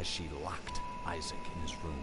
as she locked Isaac in his room.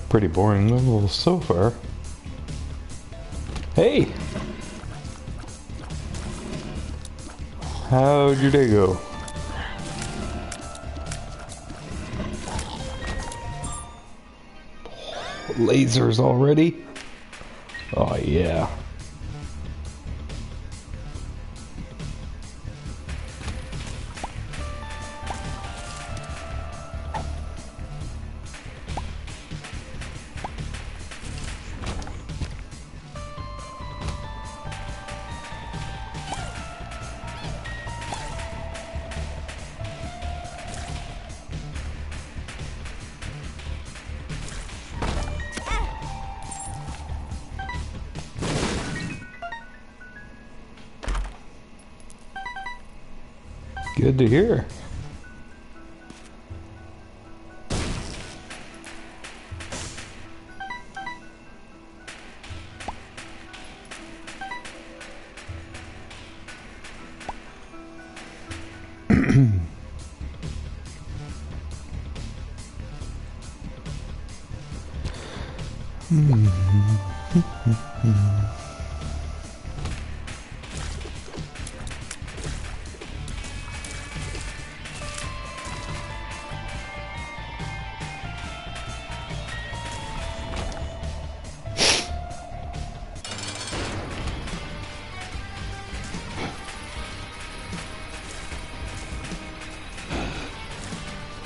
Pretty boring level so far. Hey! How'd your day go? Lasers already? Oh yeah. Good to hear.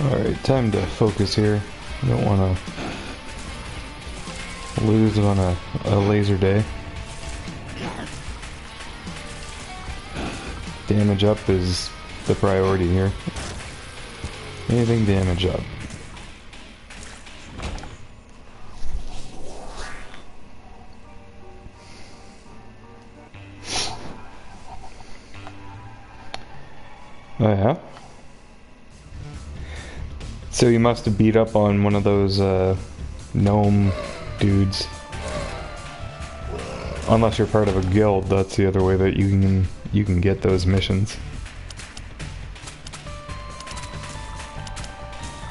Alright, time to focus here. I don't want to lose on a laser day. Damage up is the priority here. Anything damage up. Oh yeah? So you must have beat up on one of those gnome dudes. Unless you're part of a guild, that's the other way that you can get those missions.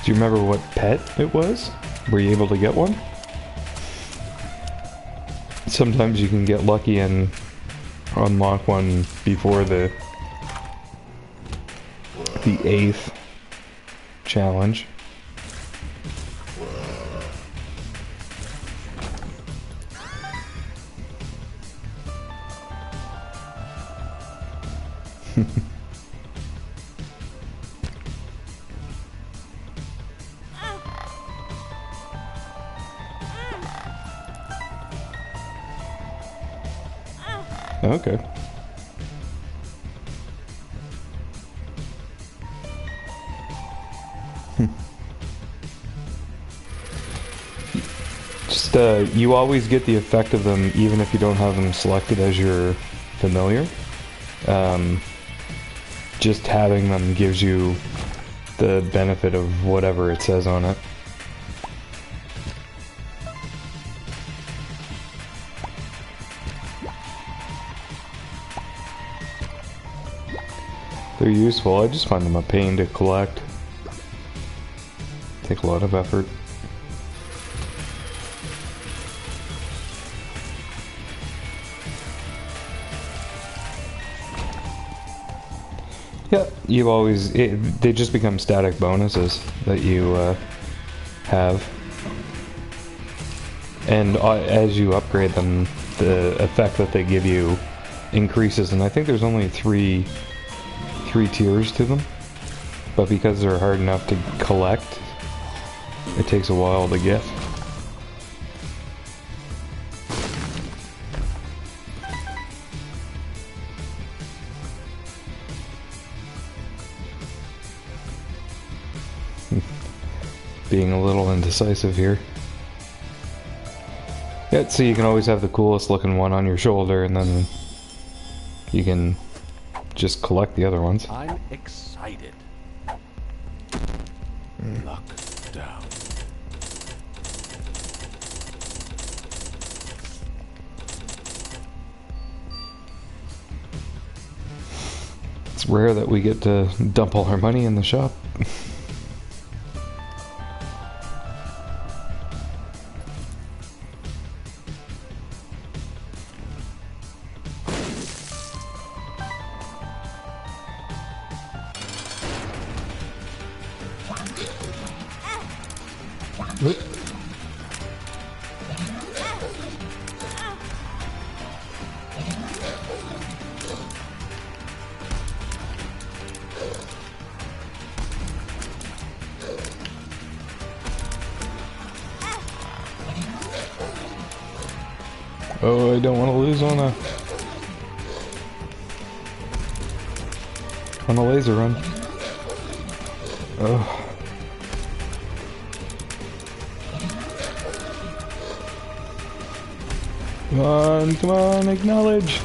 Do you remember what pet it was? Were you able to get one? Sometimes you can get lucky and unlock one before the 8th challenge. Okay. Just, you always get the effect of them even if you don't have them selected as your familiar. Just having them gives you the benefit of whatever it says on it. They're useful, I just find them a pain to collect. Take a lot of effort. Yeah, you always... they just become static bonuses that you have. And as you upgrade them, the effect that they give you increases, and I think there's only three tiers to them. But because they're hard enough to collect, it takes a while to get. Being a little indecisive here. Yeah, so you can always have the coolest looking one on your shoulder, and then you can just collect the other ones. I'm excited. Luck down. It's rare that we get to dump all our money in the shop. Oh, I don't want to lose on a laser run. Oh. Come on, acknowledge.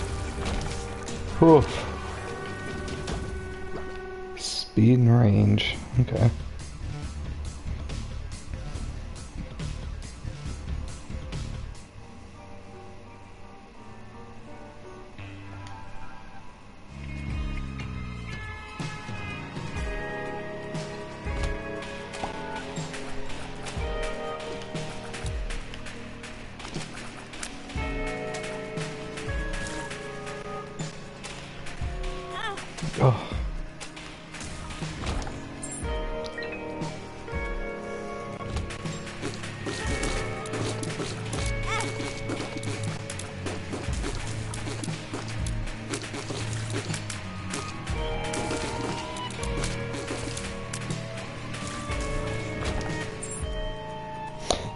Oof. Speed and range. Okay. Oh.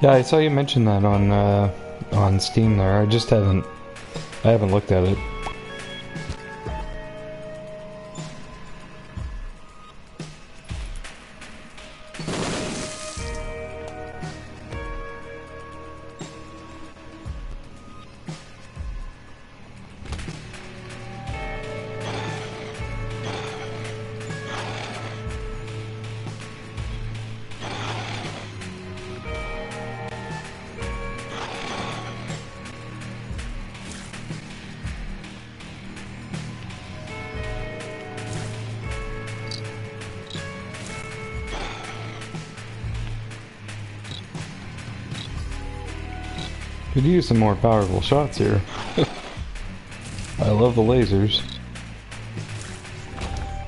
Yeah, I saw you mention that on Steam there. I haven't looked at it. Could use some more powerful shots here. I love the lasers,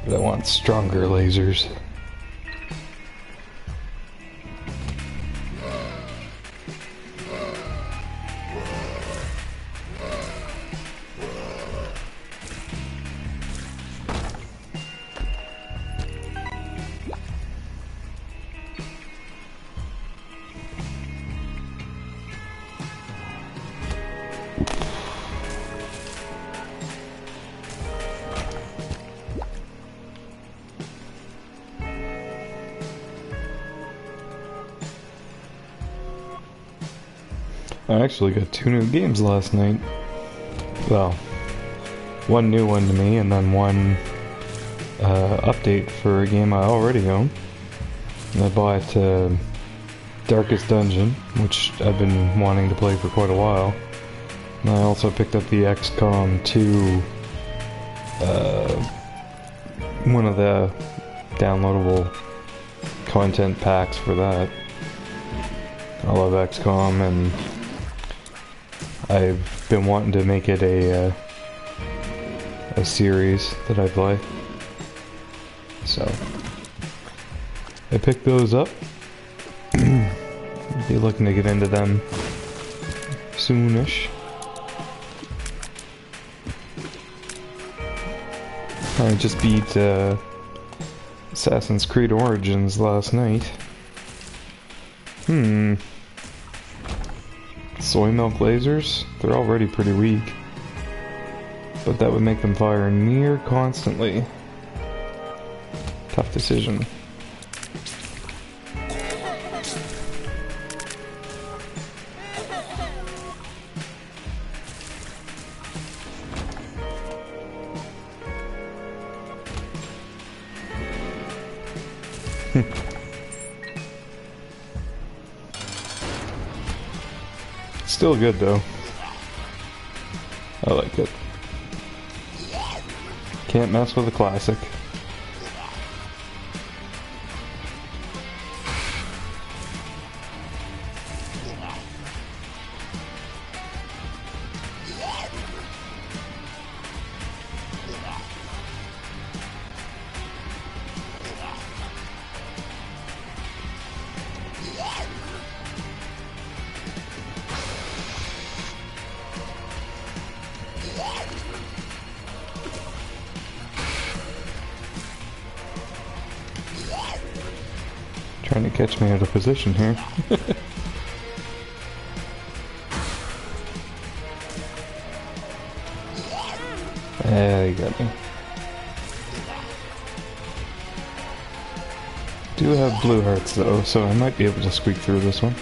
but I want stronger lasers. I actually got 2 new games last night. Well, one new one to me, and then one update for a game I already own. I bought Darkest Dungeon, which I've been wanting to play for quite a while. And I also picked up the XCOM 2, one of the downloadable content packs for that. I love XCOM, and I've been wanting to make it a series that I play. So I picked those up. Be looking to get into them soonish. I just beat Assassin's Creed Origins last night. Soy milk lasers? They're already pretty weak. But that would make them fire near constantly. Tough decision. Still good though. I like it. Can't mess with a classic. Trying to catch me out of position here. You got me. Do have blue hearts though, so I might be able to squeak through this one.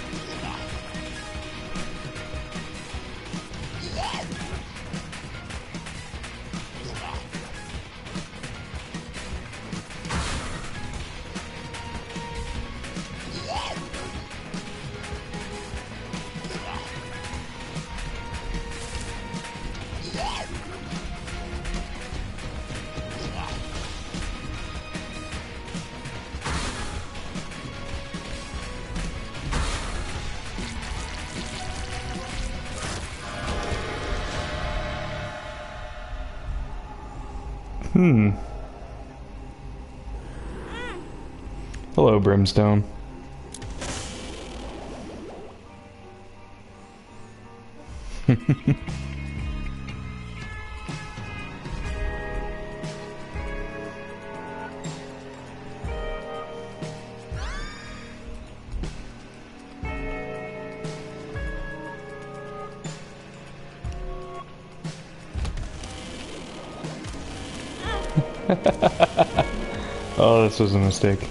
Hello, Brimstone. Oh, this was a mistake.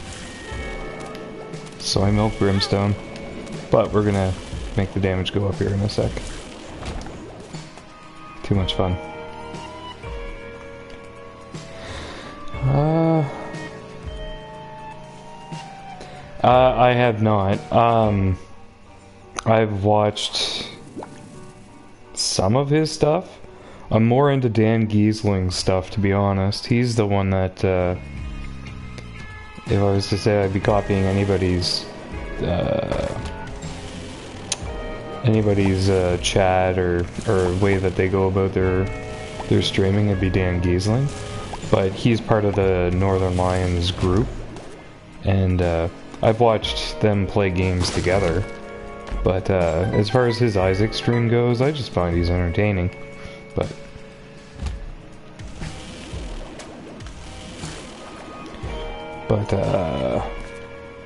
Soy milk brimstone. But we're gonna make the damage go up here in a sec. Too much fun. I have not. I've watched some of his stuff. I'm more into Dan Giesling's stuff, to be honest. He's the one that, if I was to say I'd be copying anybody's chat or way that they go about their streaming, it'd be Dan Giesling. But he's part of the Northern Lions group, and I've watched them play games together. But as far as his Isaac stream goes, I just find he's entertaining. But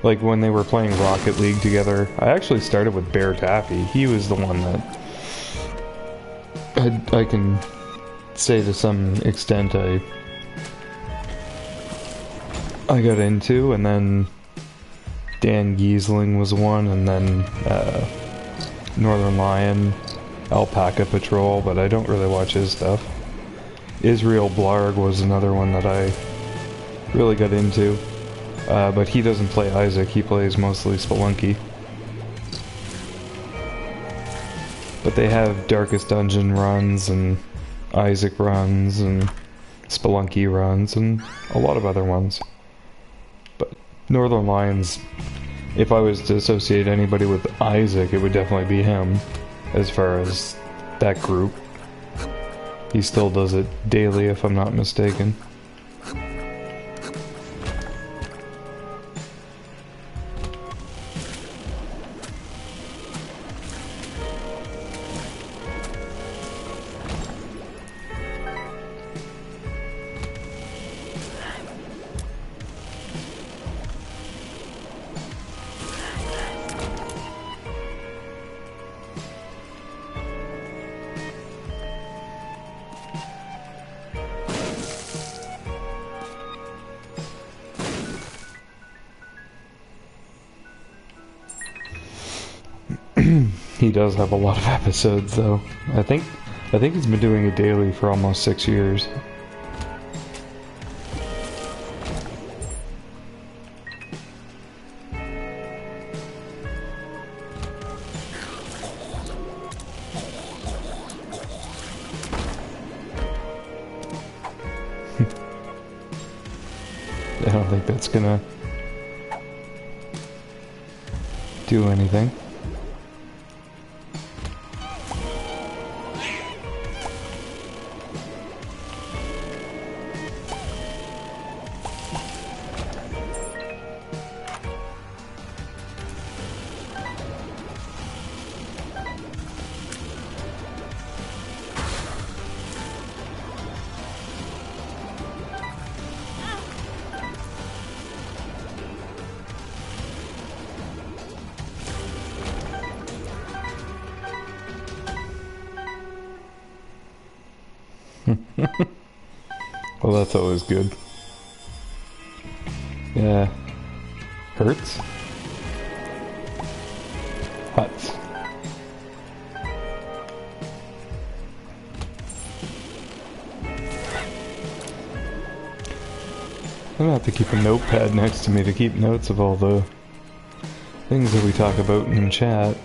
like when they were playing Rocket League together, I actually started with Bear Taffy. He was the one that I can say to some extent I got into, and then Dan Giesling was one, and then Northern Lion, Alpaca Patrol, but I don't really watch his stuff. Israel Blarg was another one that I really got into, but he doesn't play Isaac, he plays mostly Spelunky. But they have Darkest Dungeon runs, and Isaac runs, and Spelunky runs, and a lot of other ones. But Northern Lions, if I was to associate anybody with Isaac, it would definitely be him, as far as that group. He still does it daily, if I'm not mistaken. He does have a lot of episodes, though. I think he's been doing it daily for almost 6 years. I don't think that's gonna do anything. Well, that's always good. Yeah. Hurts? Huts. I'm gonna have to keep a notepad next to me to keep notes of all the things that we talk about in chat.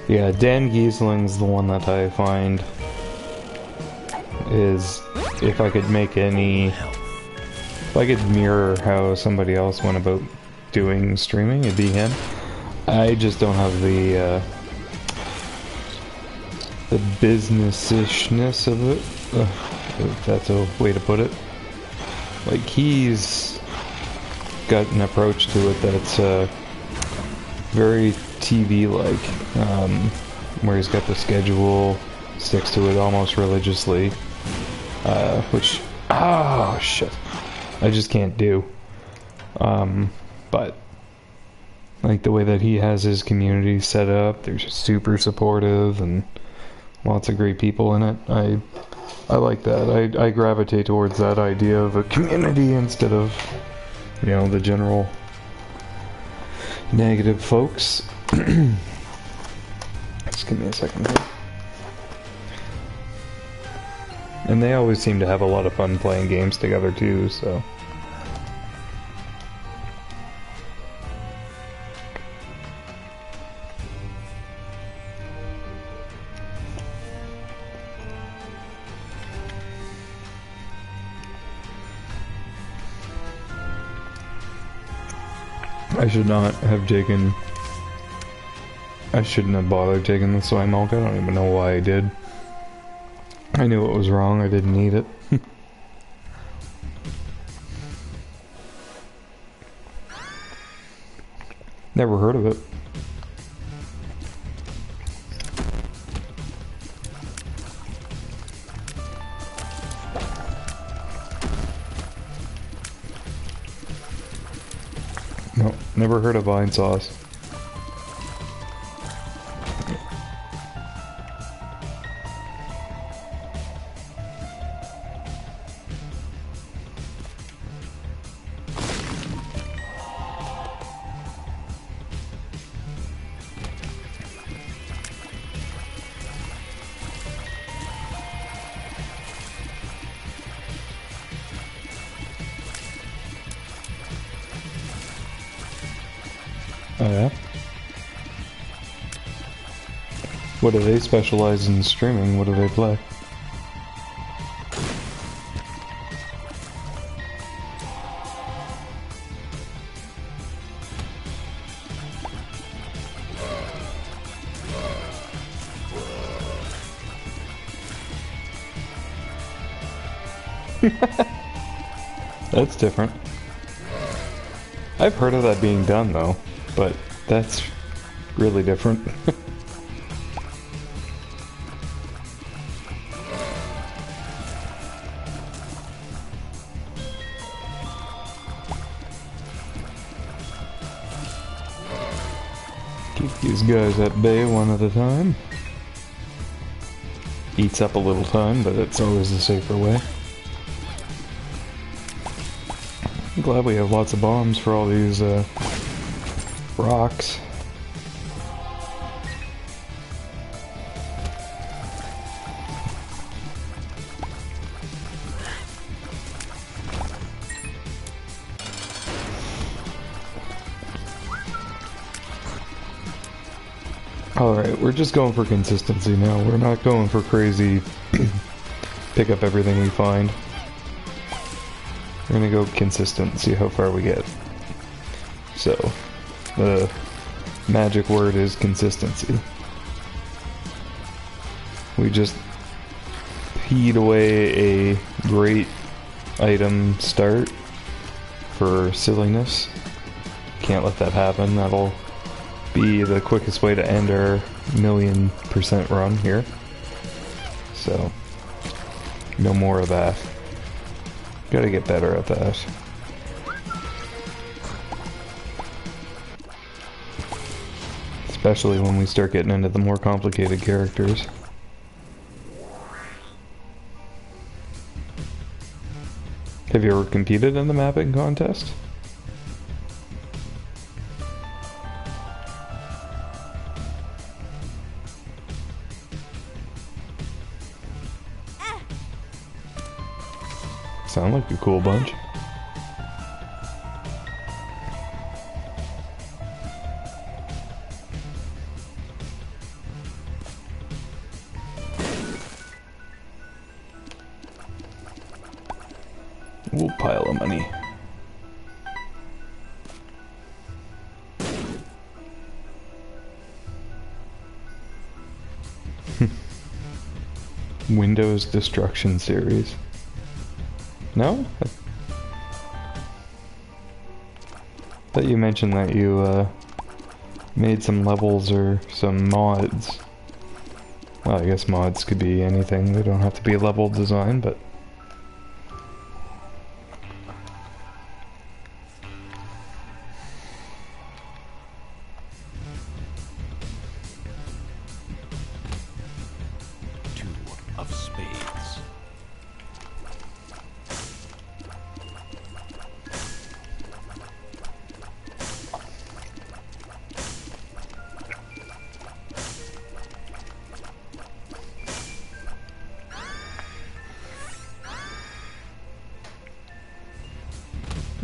Yeah, Dan Giesling's the one that I find is, if I could make any, if I could mirror how somebody else went about doing streaming, it'd be him. I just don't have the business-ishness of it, if that's a way to put it. Like, he's got an approach to it that's very TV-like, where he's got the schedule, sticks to it almost religiously, which, oh shit, I just can't do. But like the way that he has his community set up, they're just super supportive and lots of great people in it. I like that. I gravitate towards that idea of a community instead of, you know, the general negative folks. Just give me a second here. And they always seem to have a lot of fun playing games together too, so. I should not have taken... I shouldn't have bothered taking the soy milk. I don't even know why I did. I knew it was wrong. I didn't need it. Never heard of it. No, never heard of vine sauce. Oh yeah? What do they specialize in streaming? What do they play? That's different. I've heard of that being done though, but that's really different. Keep these guys at bay one at a time. Eats up a little time, but it's always the safer way. I'm glad we have lots of bombs for all these rocks. Alright, we're just going for consistency now. We're not going for crazy pick up everything we find. We're gonna go consistent and see how far we get. So, the magic word is consistency. We just peed away a great item start for silliness. Can't let that happen. That'll be the quickest way to end our 1,000,000% run here. So, no more of that. Gotta get better at that. Especially when we start getting into the more complicated characters. Have you ever competed in the mapping contest? Sound like a cool bunch. We'll pile of money. Windows Destruction Series. No? I thought you mentioned that you made some levels or some mods. Well, I guess mods could be anything. They don't have to be level design, but... Two of spades.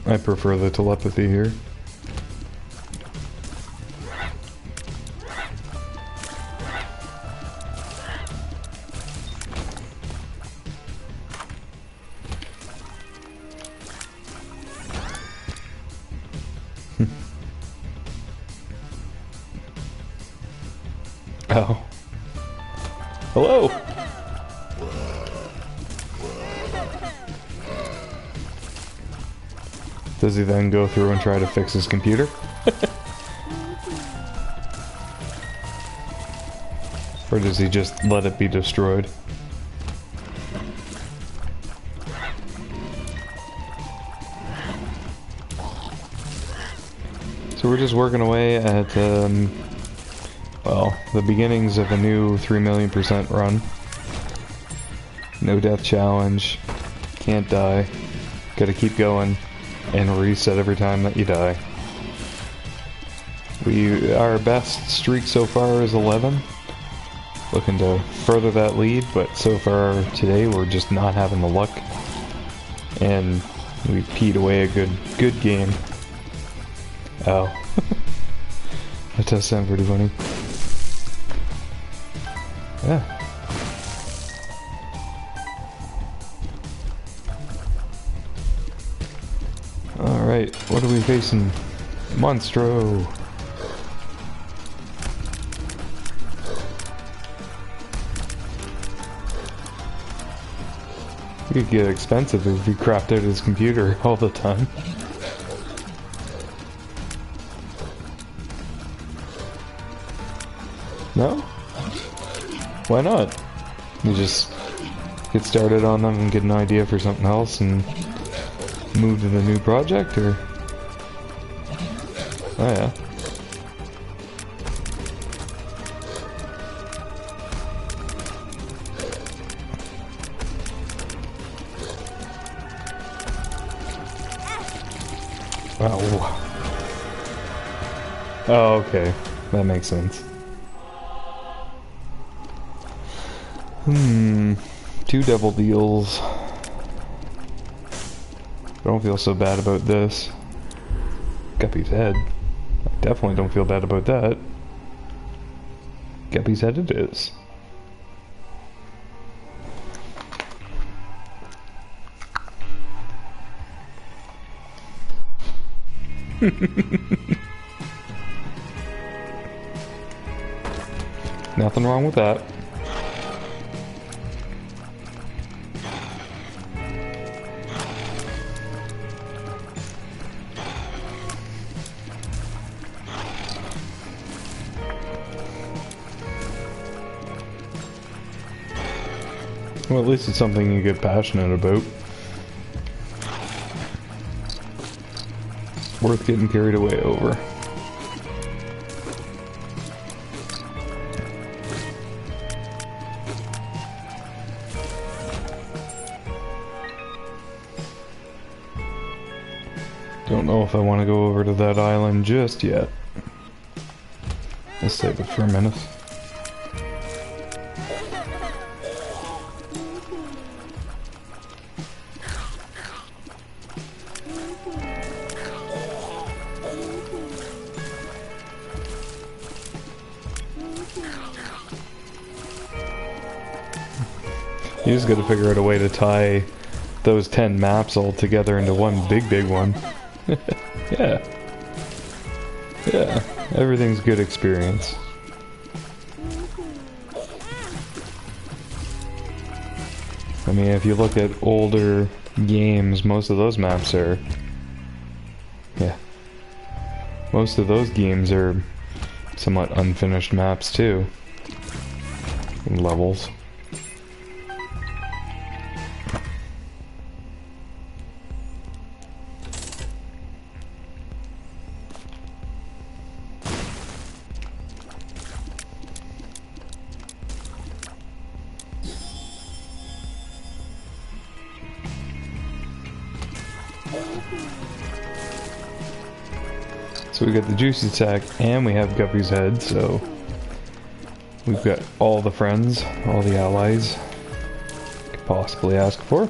I prefer the telepathy here. Oh. Hello! Does he then go through and try to fix his computer? Or does he just let it be destroyed? So we're just working away at, well, the beginnings of a new 3,000,000% run. No death challenge. Can't die. Gotta keep going. And reset every time that you die. Our best streak so far is 11. Looking to further that lead, but so far today we're just not having the luck. And we peed away a good game. Oh. That does sound pretty funny. Yeah. Alright, what are we facing? Monstro! It could get expensive if we crapped out his computer all the time. No? Why not? You just get started on them and get an idea for something else and move to the new project, or? Oh yeah. Wow. Oh, okay. That makes sense. Two double deals. I don't feel so bad about this. Guppy's head. I definitely don't feel bad about that. Guppy's head it is. Nothing wrong with that. Well, at least it's something you get passionate about. Worth getting carried away over. Don't know if I want to go over to that island just yet. Let's save it for a minute. You just gotta figure out a way to tie those 10 maps all together into one big one. Yeah. Yeah. Everything's good experience. I mean, if you look at older games, most of those maps are... Yeah. Most of those games are somewhat unfinished maps too. And levels. So we got the juicy sack and we have Guppy's head, so we've got all the friends, all the allies could possibly ask for.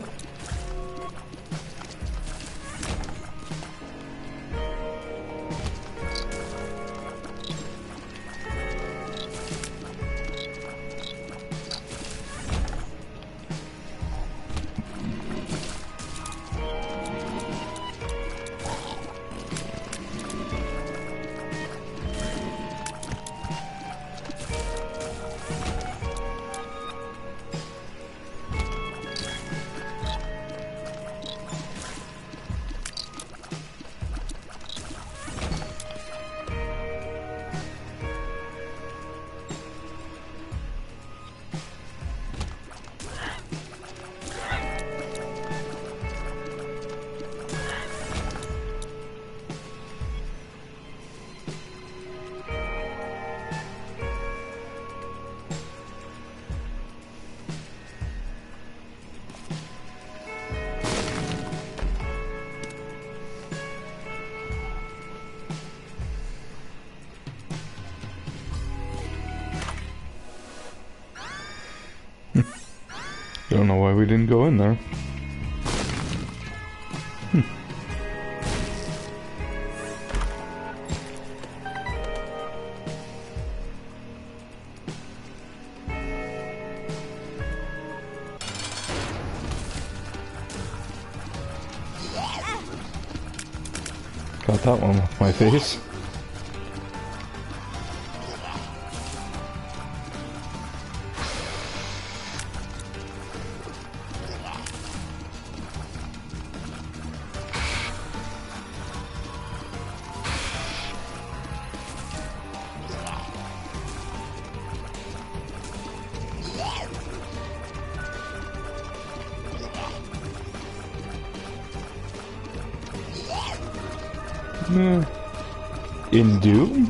Don't know why we didn't go in there. Not that one with my face. In Doom?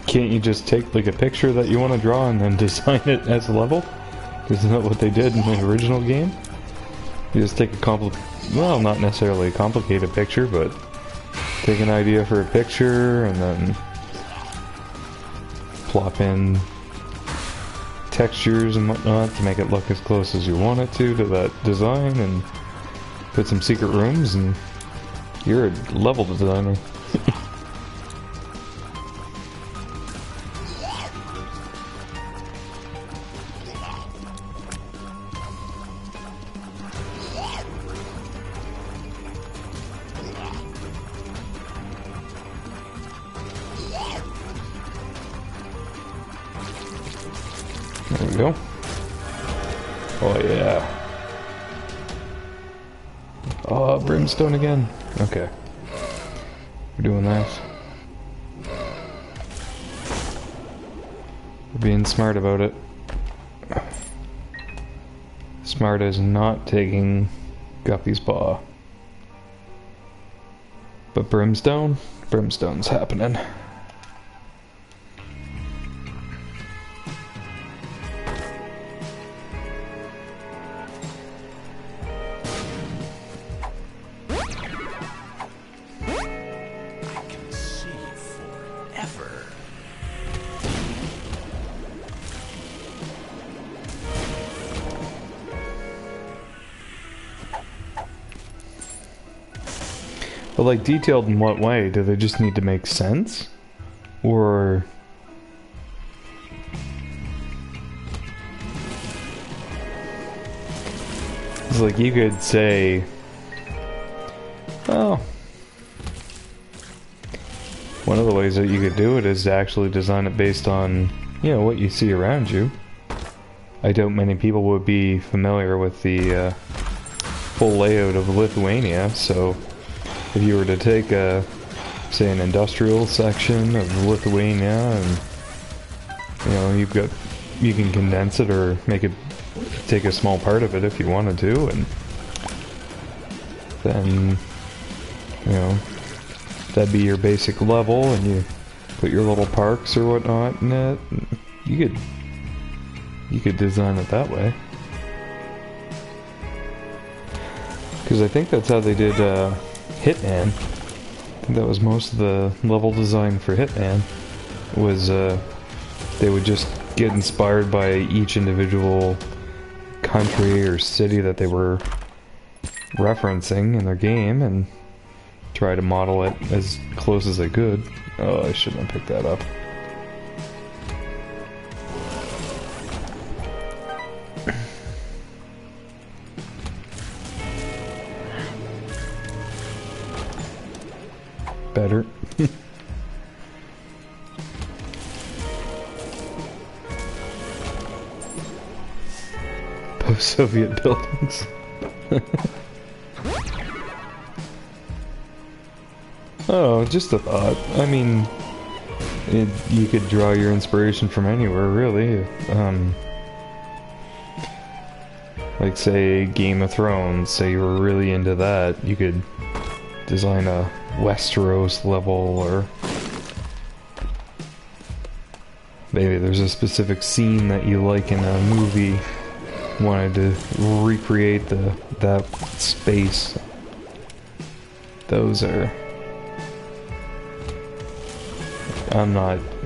Can't you just take like a picture that you want to draw and then design it as a level? Isn't that what they did in the original game? You just take a well, not necessarily a complicated picture, but take an idea for a picture and then plop in textures and whatnot to make it look as close as you want it to that design, and put some secret rooms, and you're a level designer. There we go. Oh yeah. Oh, brimstone again. Okay. We're doing that. We're being smart about it. Smart as not taking Guppy's paw. But brimstone? Brimstone's happening. But like, detailed in what way? Do they just need to make sense? Or... it's like you could say... well... one of the ways that you could do it is to actually design it based on, you know, what you see around you. I doubt many people would be familiar with the full layout of Lithuania, so... if you were to take a, say, an industrial section of Lithuania, and you know, you can condense it or make it, take a small part of it if you wanted to, and then, you know, that'd be your basic level, and you put your little parks or whatnot in it. You could design it that way. Because I think that's how they did Hitman. I think that was most of the level design for Hitman, was they would just get inspired by each individual country or city that they were referencing in their game and try to model it as close as they could. Oh, I shouldn't have picked that up. Better. Post-Soviet buildings. Oh, just a thought. I mean, you could draw your inspiration from anywhere, really. Like, say, Game of Thrones, say you were really into that, you could design a Westeros level, or maybe there's a specific scene that you like in a movie, wanted to recreate that space. Those are...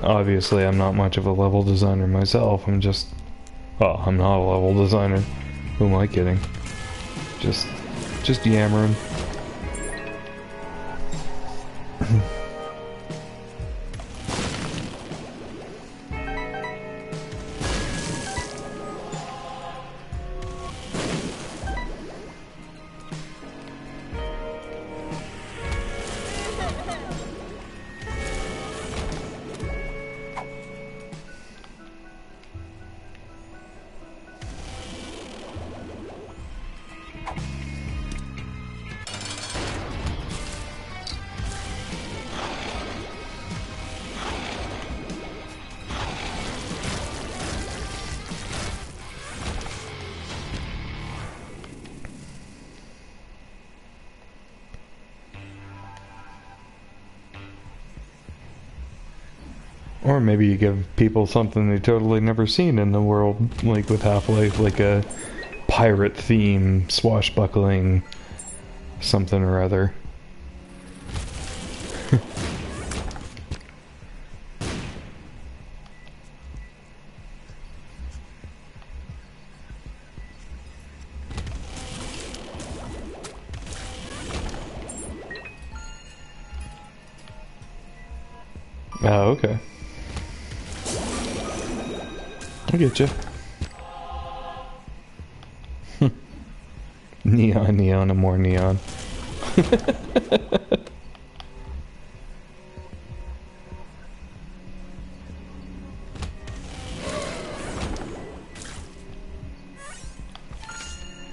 obviously I'm not much of a level designer myself. I'm just, well, I'm not a level designer. Who am I kidding? Just yammering. Or maybe you give people something they've totally never seen in the world, like with Half-Life, like a pirate theme, swashbuckling, something or other. Oh, okay. I get you. Neon, neon, and more neon.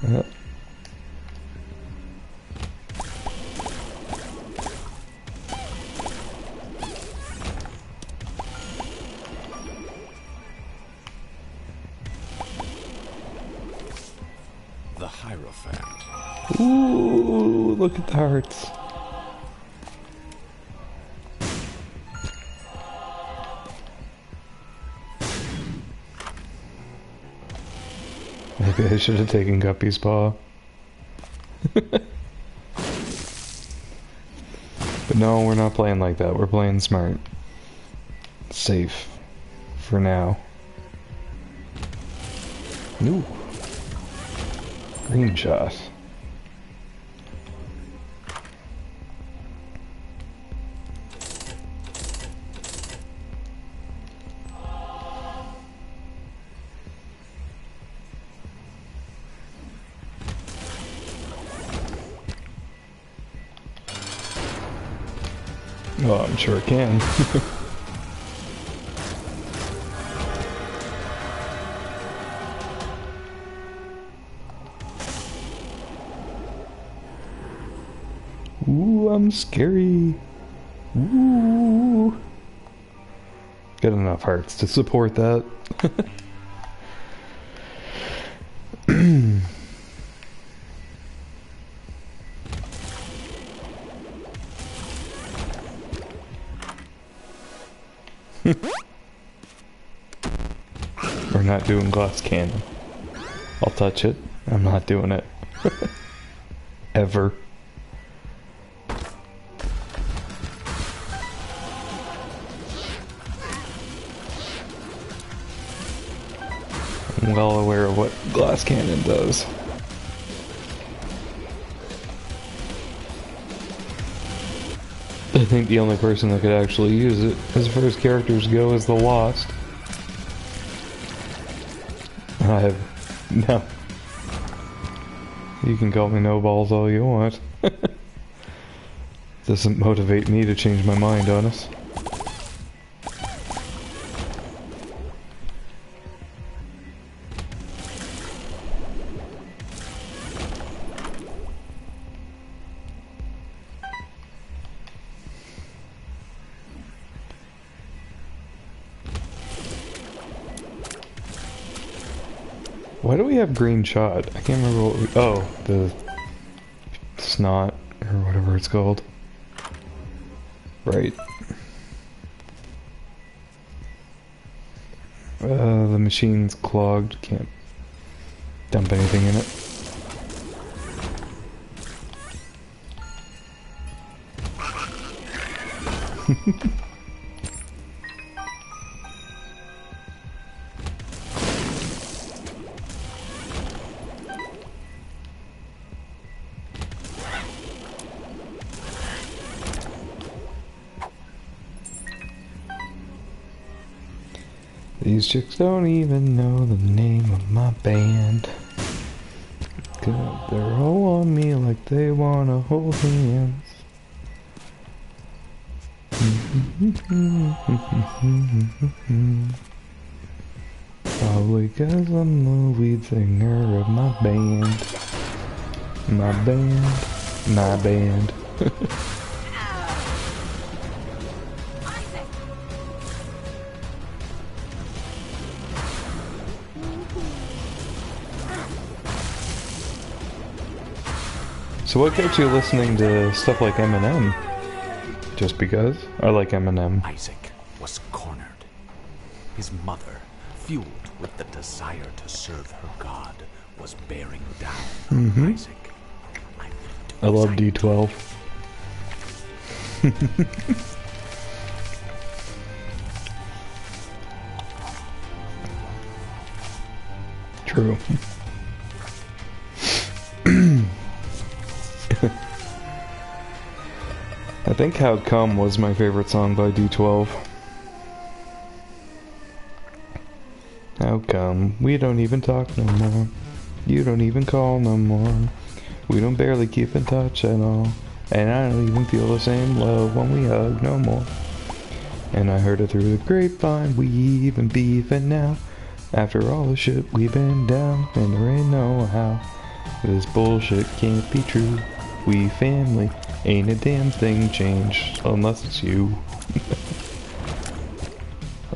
Yep. The Hierophant. Ooh, look at the hearts. Maybe I should have taken Guppy's paw. But no, we're not playing like that. We're playing smart. Safe. For now. Ooh. Green shot. Well, I'm sure it can. Ooh, I'm scary. Ooh. Got enough hearts to support that. We're not doing glass cannon. I'll touch it. I'm not doing it. Ever. I'm well aware of what glass cannon does. I think the only person that could actually use it as far as characters go is the Lost. I have... no. You can call me no balls all you want. Doesn't motivate me to change my mind on us. Why do we have green shot? I can't remember what we... oh, the snot, or whatever it's called. Right. The machine's clogged, can't dump anything in it. These chicks don't even know the name of my band. 'Cause they're all on me like they wanna hold hands. Probably 'cause I'm the lead singer of my band. My band. My band. So what gets you listening to stuff like Eminem? Just because? I like Eminem. Isaac was cornered. His mother, fueled with the desire to serve her god, was bearing down Isaac. I love D12. True. I think How Come was my favorite song by D12. How come we don't even talk no more? You don't even call no more. We don't barely keep in touch at all. And I don't even feel the same love when we hug no more. And I heard it through the grapevine, we even beefing now. After all the shit we've been down, and there ain't no how. This bullshit can't be true. We family, ain't a damn thing changed, unless it's you.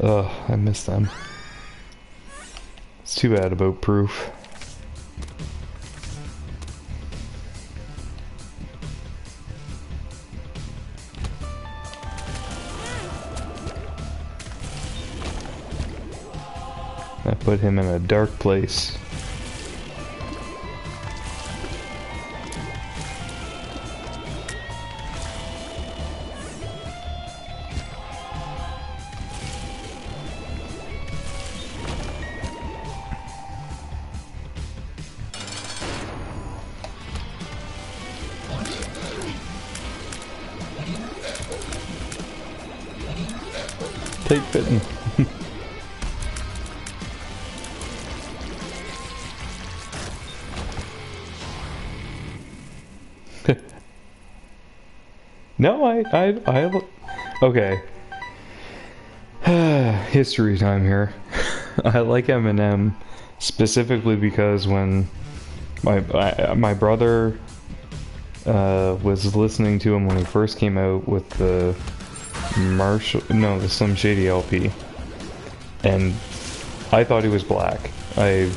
Ugh, I miss them. It's too bad about Proof. I put him in a dark place. Tight fitting. No, okay. History time here. I like Eminem specifically because when my brother was listening to him when he first came out with the the Slim Shady LP, and I thought he was black. I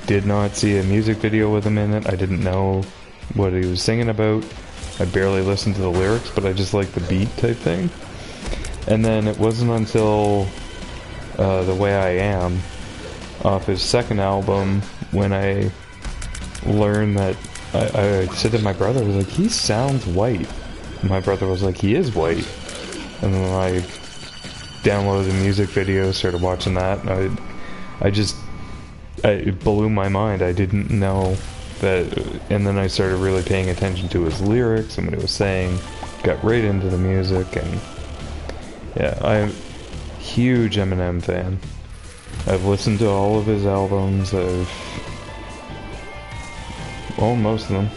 did not see a music video with him in it. I didn't know what he was singing about. I barely listened to the lyrics, but I just liked the beat type thing. And then it wasn't until The Way I Am, off his second album, when I learned that I said to my brother, I was like, he sounds white. And my brother was like, he is white. And then I downloaded the music video, started watching that, and it blew my mind. I didn't know that, and then I started really paying attention to his lyrics and what he was saying, got right into the music, and yeah, I'm a huge Eminem fan. I've listened to all of his albums. I've owned most of them.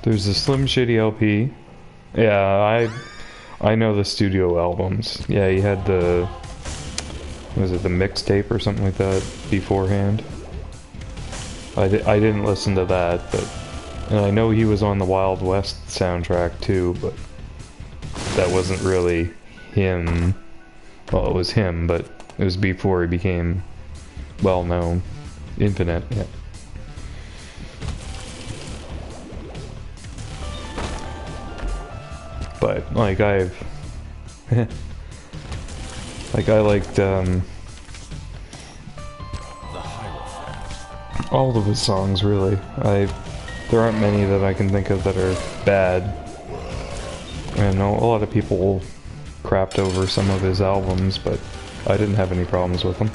There's the Slim Shady LP. Yeah, I know the studio albums. Yeah, he had the, was it the mixtape or something like that beforehand? I didn't listen to that, but, and I know he was on the Wild West soundtrack too, but that wasn't really him. Well, it was him, but it was before he became well known. Infinite, yeah. But like I liked all of his songs, really. There aren't many that I can think of that are bad. I know a lot of people crapped over some of his albums, but I didn't have any problems with them.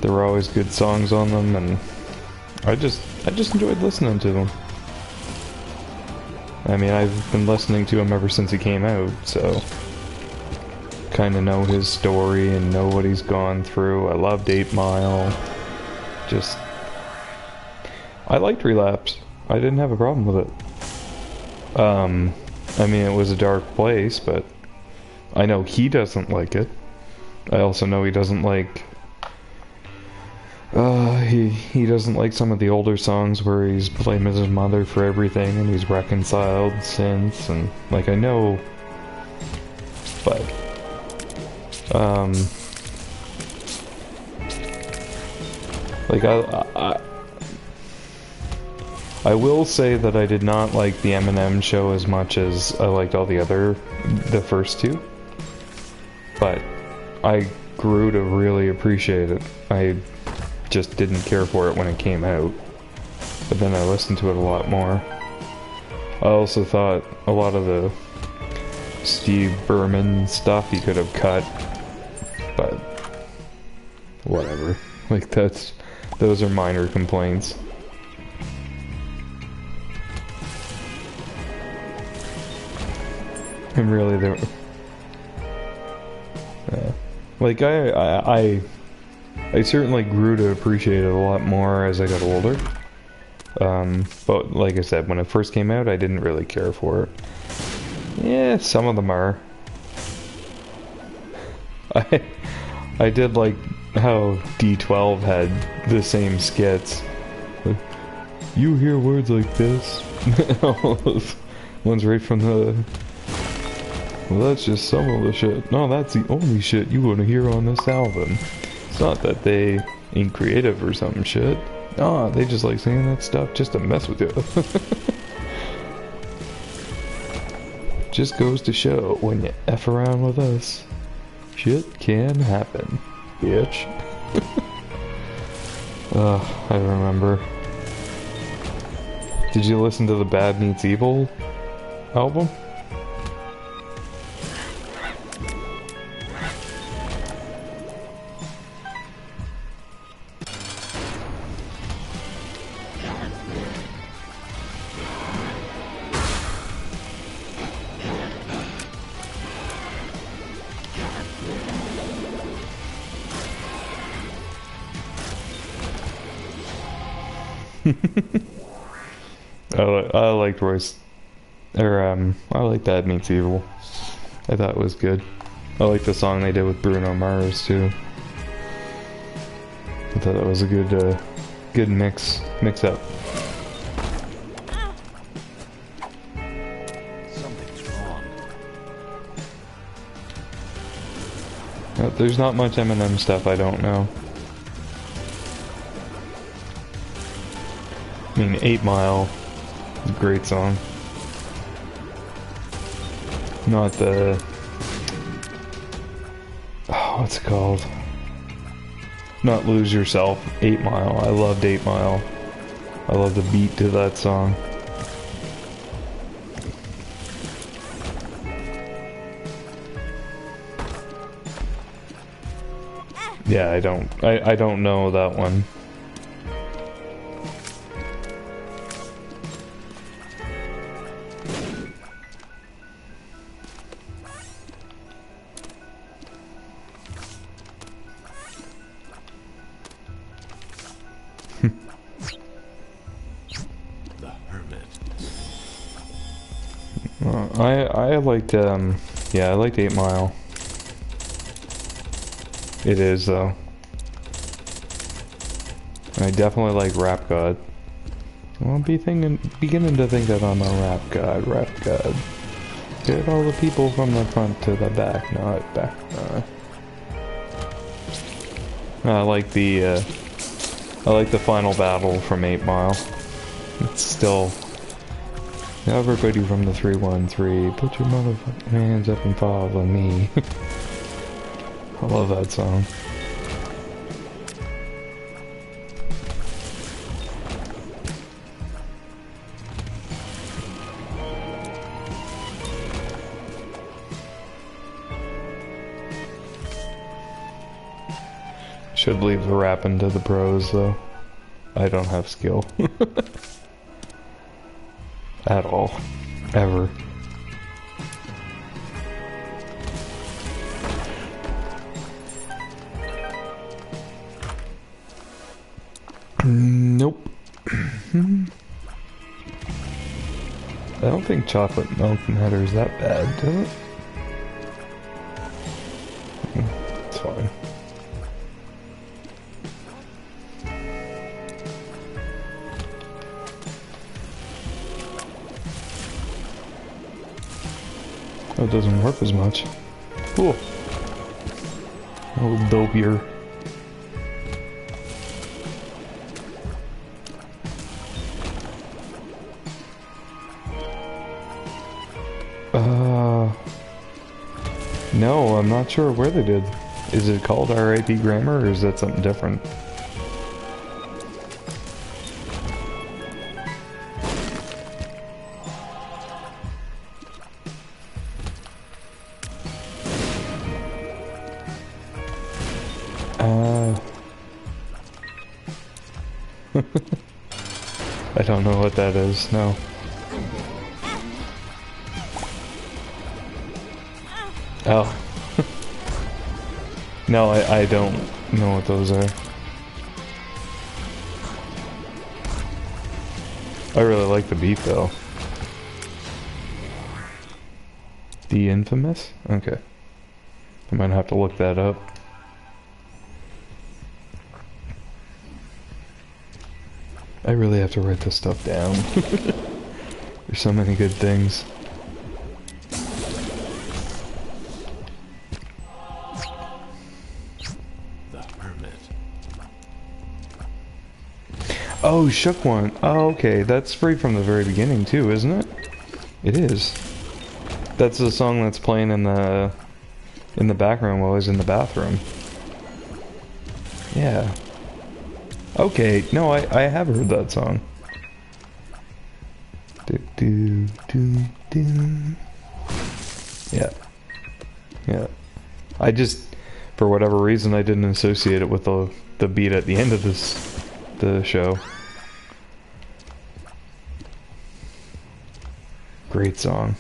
There were always good songs on them, and I just enjoyed listening to them. I mean, I've been listening to him ever since he came out, so kind of know his story and know what he's gone through. I loved 8 Mile. I liked Relapse. I didn't have a problem with it. I mean, it was a dark place, but I know he doesn't like it. I also know he doesn't like he doesn't like some of the older songs where he's blamed his mother for everything and he's reconciled since, and like I know, but like I will say that I did not like the Eminem show as much as I liked all the first two. But I grew to really appreciate it. I just didn't care for it when it came out. But then I listened to it a lot more. I also thought a lot of the Steve Berman stuff he could have cut. But whatever. Like those are minor complaints. And really there like I certainly grew to appreciate it a lot more as I got older. But like I said, when it first came out, I didn't really care for it. Yeah, some of them are. I did like how D12 had the same skits. You hear words like this? One's right from the... Well, that's just some of the shit. No, that's the only shit you want to hear on this album. It's not that they ain't creative or some shit. Nah, they just like saying that stuff just to mess with you. Just goes to show when you F around with us, shit can happen, bitch. I remember. Did you listen to the Bad Meets Evil album? I liked Royce, or I like Bad Meets Evil. I thought it was good. I like the song they did with Bruno Mars too. I thought that was a good mix up. Something's wrong. There's not much Eminem stuff I don't know. I mean, 8 Mile, great song. Not the... Oh, what's it called? Not Lose Yourself, 8 Mile. I loved 8 Mile. I love the beat to that song. Yeah, I don't know that one. I liked, yeah, I liked 8 Mile. It is, though. I definitely like Rap God. Well, beginning to think that I'm a Rap God. Get all the people from the front to the back, not back. I like the final battle from 8 Mile. It's still... Everybody from the 313, put your motherfucking hands up and follow me. I love that song. Should leave the rapping to the pros, though. I don't have skill. At all. Ever. Nope. I don't think chocolate milk matters that bad, does it? It's fine. It doesn't work as much. Cool. A little dopier. No, I'm not sure where they did. Is it called R.I.P. Grammar, or is that something different? I don't know what that is, no. Oh. No, I don't know what those are. I really like the beat though. The Infamous? Okay. I might have to look that up. I really have to write this stuff down. There's so many good things. The Hermit. Oh, Shook One. Oh, okay. That's free from the very beginning too, isn't it? It is. That's the song that's playing in the background while he's in the bathroom. Yeah. Okay, no, I have heard that song. Do, do, do, do. Yeah. Yeah. I just, for whatever reason, I didn't associate it with the beat at the end of the show. Great song.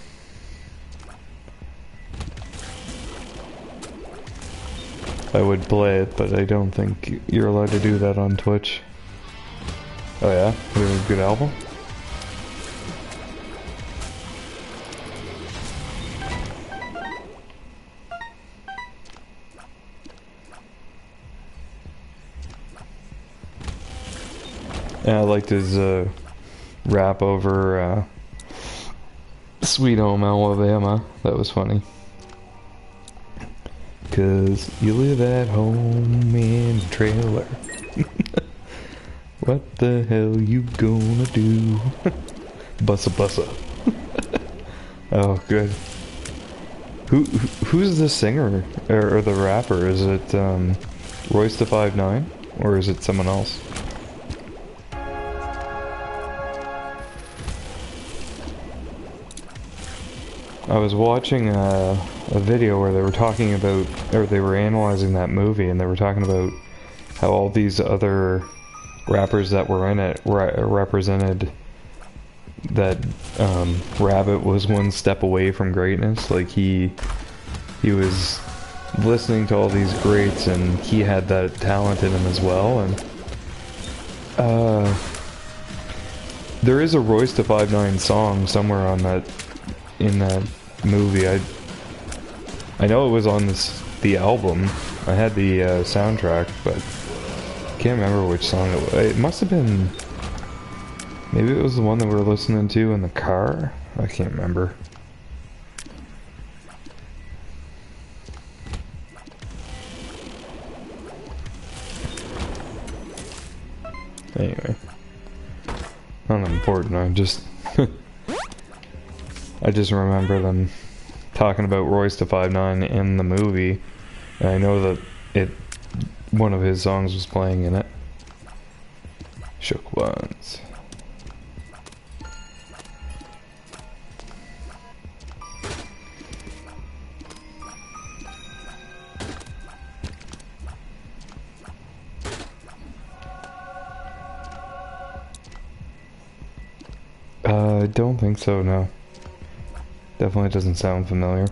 I would play it, but I don't think you're allowed to do that on Twitch. Oh yeah? Really good album? Yeah, I liked his rap over Sweet Home Alabama. That was funny. 'Cause you live at home in a trailer. What the hell you gonna do? Bussa bussa. Oh, good. Who's the singer or the rapper? Is it Royce the 5'9", or is it someone else? I was watching a video where they were talking about, or they were analyzing that movie, and they were talking about how all these other rappers that were in it represented that Rabbit was one step away from greatness. Like he was listening to all these greats, and he had that talent in him as well. And there is a Royce the 5'9" song somewhere on that. In that movie, I know it was on the album. I had the soundtrack, but I can't remember which song it was. It must have been, maybe it was the one that we were listening to in the car. I can't remember. Anyway, not important. I just remember them talking about Royce the 5'9" in the movie, and I know that one of his songs was playing in it. Shook Ones. I don't think so, no. Definitely doesn't sound familiar.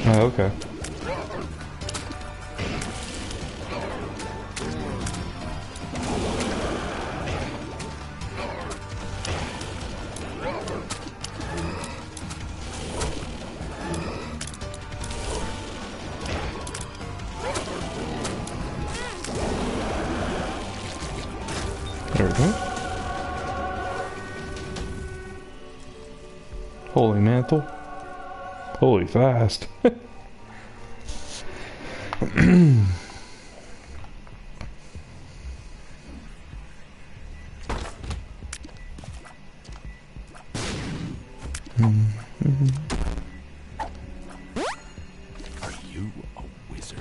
Oh, okay. Holy mantle. Holy fast. Are you a wizard?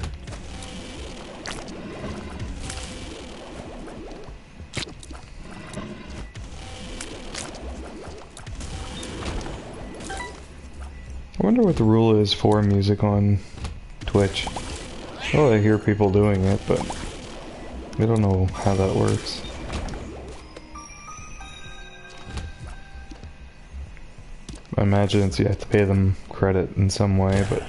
I wonder what the rule is for music on Twitch. Well, I hear people doing it, but I don't know how that works. I imagine you have to pay them credit in some way, but...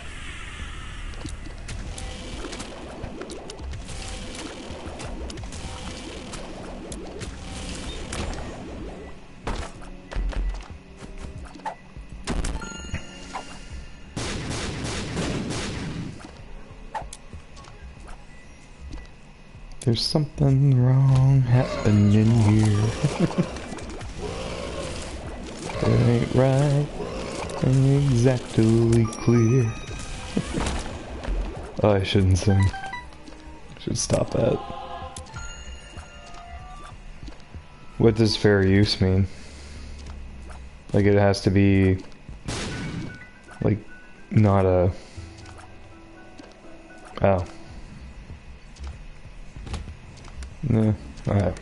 There's something wrong happening here. It ain't right, ain't exactly clear. Oh, I shouldn't sing. I should stop that. What does fair use mean? Like it has to be... like, not a... Oh. Nah, I'm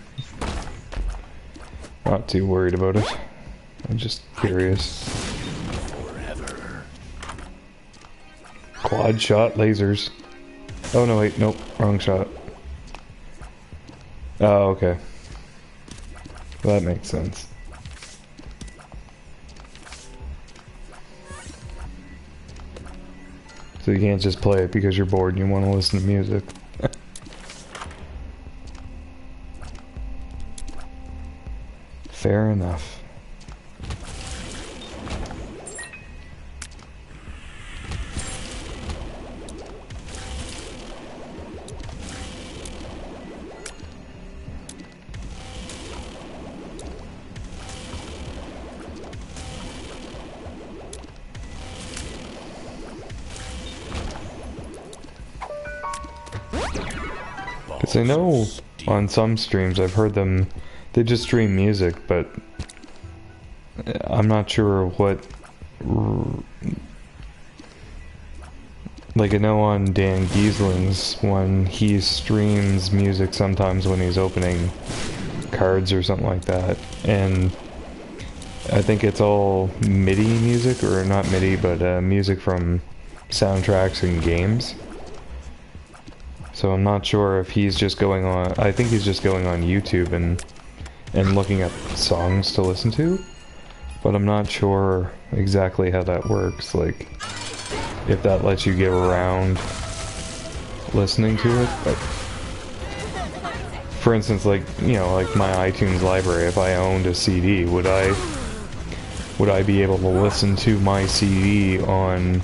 not too worried about it. I'm just curious. Forever. Quad shot lasers. Oh no, wait, nope, wrong shot. Oh, okay. That makes sense. So you can't just play it because you're bored and you want to listen to music. Fair enough. Because I know on some streams I've heard them, they just stream music, but I'm not sure what... Like I know on Dan Giesling's one, he streams music sometimes when he's opening cards or something like that, and I think it's all MIDI music, or not MIDI, but music from soundtracks and games. So I'm not sure if he's just going on, I think he's just going on YouTube and looking up songs to listen to, but I'm not sure exactly how that works, like if that lets you get around listening to it. But for instance, like, you know, like my iTunes library, if I owned a CD, would I be able to listen to my CD on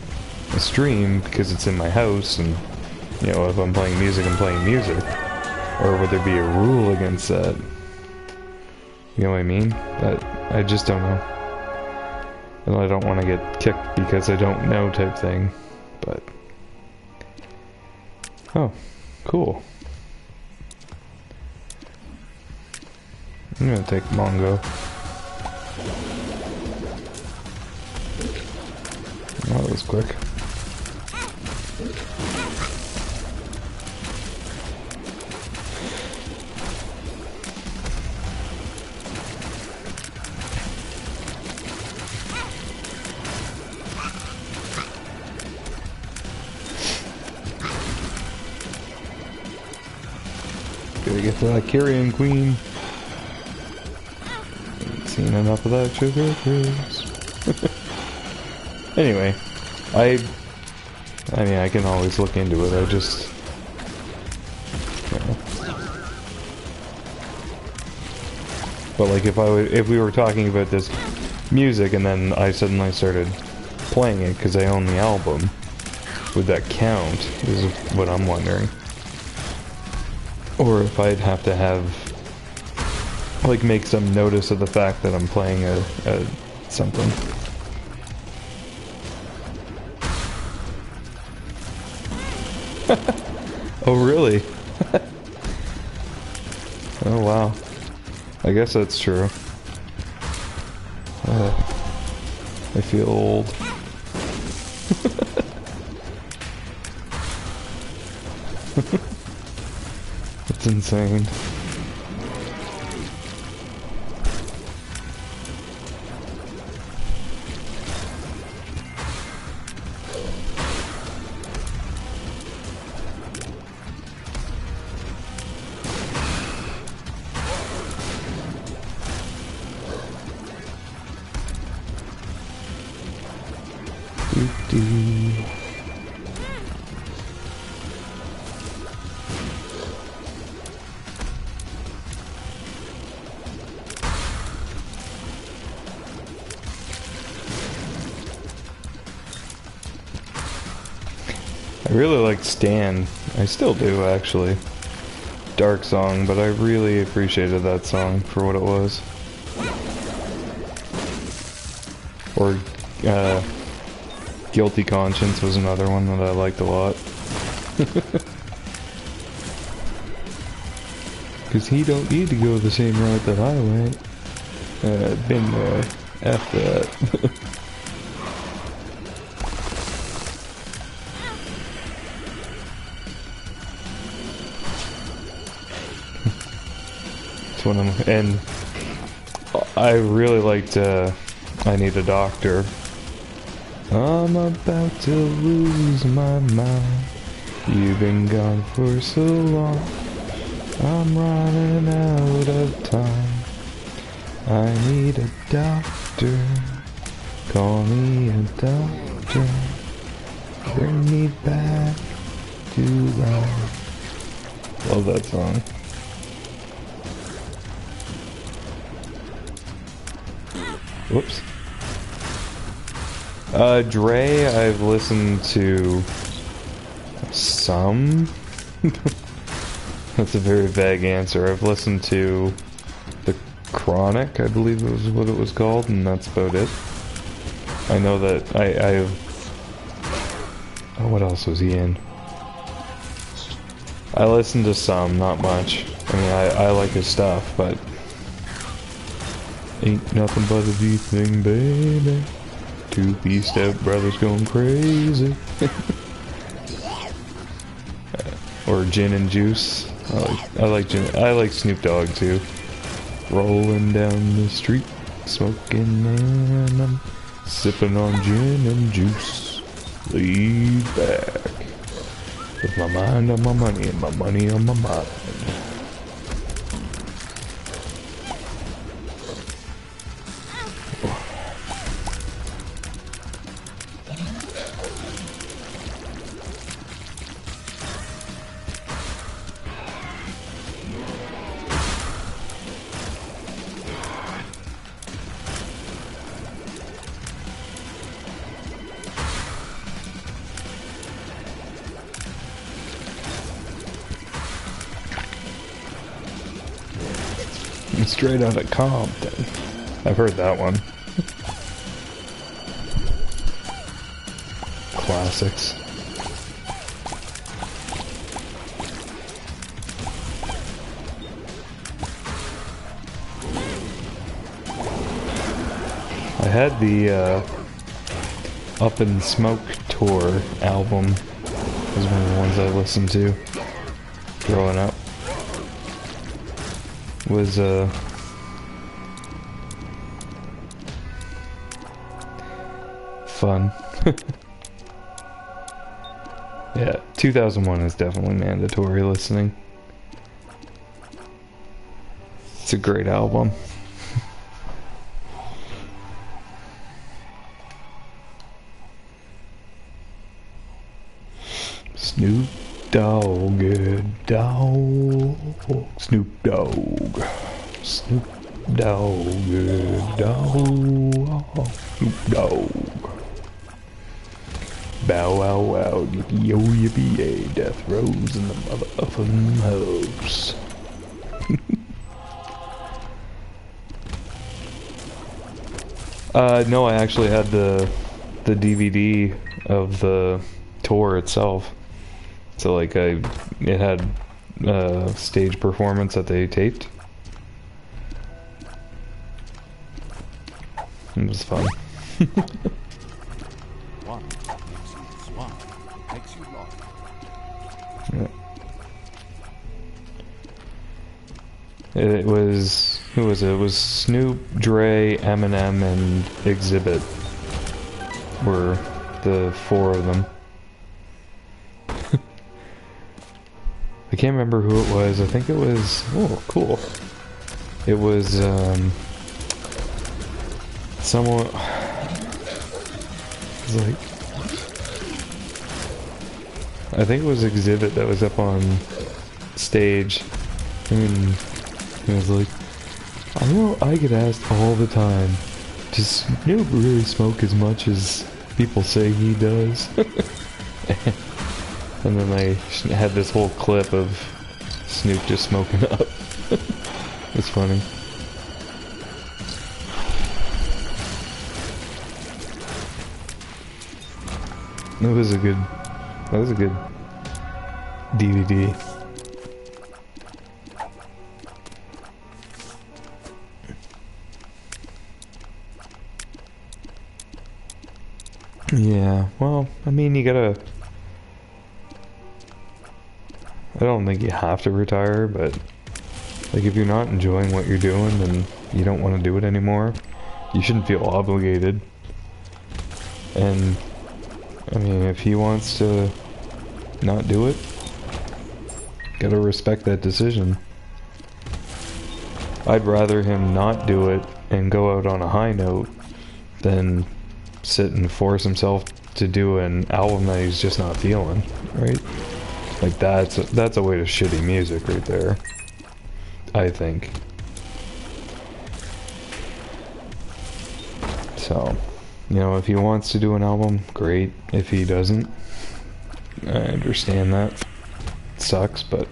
a stream because it's in my house, and you know, if I'm playing music, I'm playing music? Or would there be a rule against that? You know what I mean? That I just don't know. And I don't want to get kicked because I don't know type thing. But... oh, cool. I'm gonna take Mongo. Oh, that was quick. Gotta get to that carrion queen. Ain't seen enough of that sugar cruise. Anyway, I mean, I can always look into it. I just, you know. But like, if we were talking about this music and then I suddenly started playing it because I own the album, would that count? Is what I'm wondering. Or if I'd have to have, like, make some notice of the fact that I'm playing a something. Oh, really? Oh, wow. I guess that's true. I feel old. It's insane. Doo-doo. I really liked Stan. I still do, actually. Dark song, but I really appreciated that song for what it was. Or, Guilty Conscience was another one that I liked a lot. Cause he don't need to go the same route that I went. Been there. F that. It's one of them, and I really liked, I Need a Doctor. I'm about to lose my mind. You've been gone for so long. I'm running out of time. I need a doctor. Call me a doctor. Bring me back to life. Love that song. Whoops. Dre, I've listened to some. That's a very vague answer. I've listened to The Chronic, I believe it was what it was called, and that's about it. I know that I've... Oh, what else was he in? I listened to some, not much. I mean, I like his stuff, but... Ain't nothing but a V thing, baby. Two B-step brothers going crazy. Or Gin and Juice. I like gin. I like Snoop Dogg too. Rolling down the street, smoking, and I'm sipping on gin and juice. Laid back, with my mind on my money and my money on my mind. Straight out of Compton. I've heard that one. Classics. I had the Up in Smoke Tour album. It was one of the ones I listened to growing up. Was fun. Yeah, 2001 is definitely mandatory listening. It's a great album. Snoop Dogg, dog. Snoop Dogg. Snoop Dogg, dog. Snoop Dogg. Bow wow wow, yippee yo yippee yay, death rose in the motherfucking house. No, I actually had the DVD of the tour itself. So like it had stage performance that they taped. It was fun. One makes you swan, makes you long. Yeah. It was, who was it? It was Snoop, Dre, Eminem, and Exhibit were the four of them. I can't remember who it was. I think it was, oh, cool. It was, someone, it was like, I think it was Exhibit that was up on stage, and he was like, I know I get asked all the time, does Snoop really smoke as much as people say he does? And then they had this whole clip of Snoop just smoking up. It's funny. That was a good DVD. Yeah, well, I mean, you gotta... I don't think you have to retire, but like if you're not enjoying what you're doing and you don't want to do it anymore, you shouldn't feel obligated. And I mean, if he wants to not do it, gotta respect that decision. I'd rather him not do it and go out on a high note than sit and force himself to do an album that he's just not feeling, right? Like that's a way to shitty music right there, I think. So, you know, if he wants to do an album, great. If he doesn't, I understand that. It sucks, but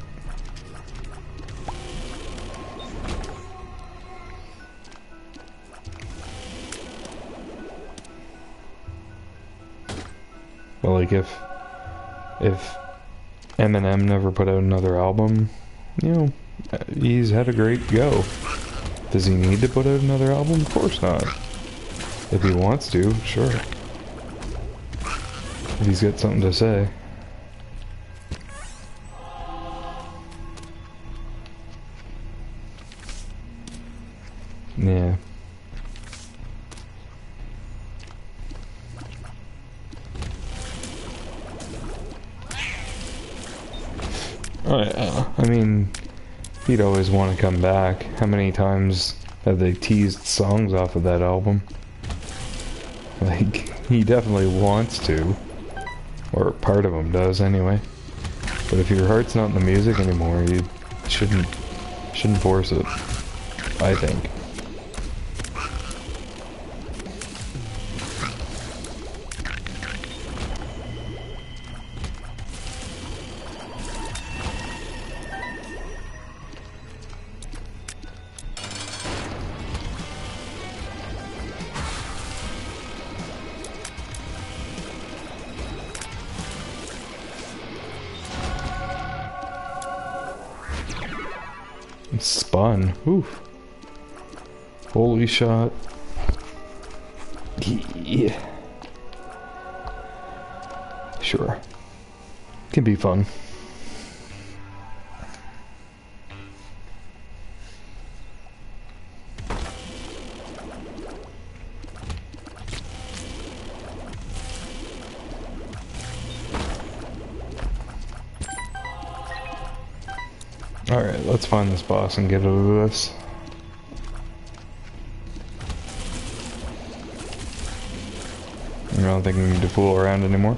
well, like if Eminem never put out another album, you know, he's had a great go. Does he need to put out another album? Of course not. If he wants to, sure. If he's got something to say. Yeah. I mean, he'd always want to come back. How many times have they teased songs off of that album? Like, he definitely wants to. Or part of him does, anyway. But if your heart's not in the music anymore, you shouldn't force it, I think. Spun. Oof. Holy shot. Yeah. Sure. Can be fun. Alright, let's find this boss and get over this. I don't think we need to fool around anymore.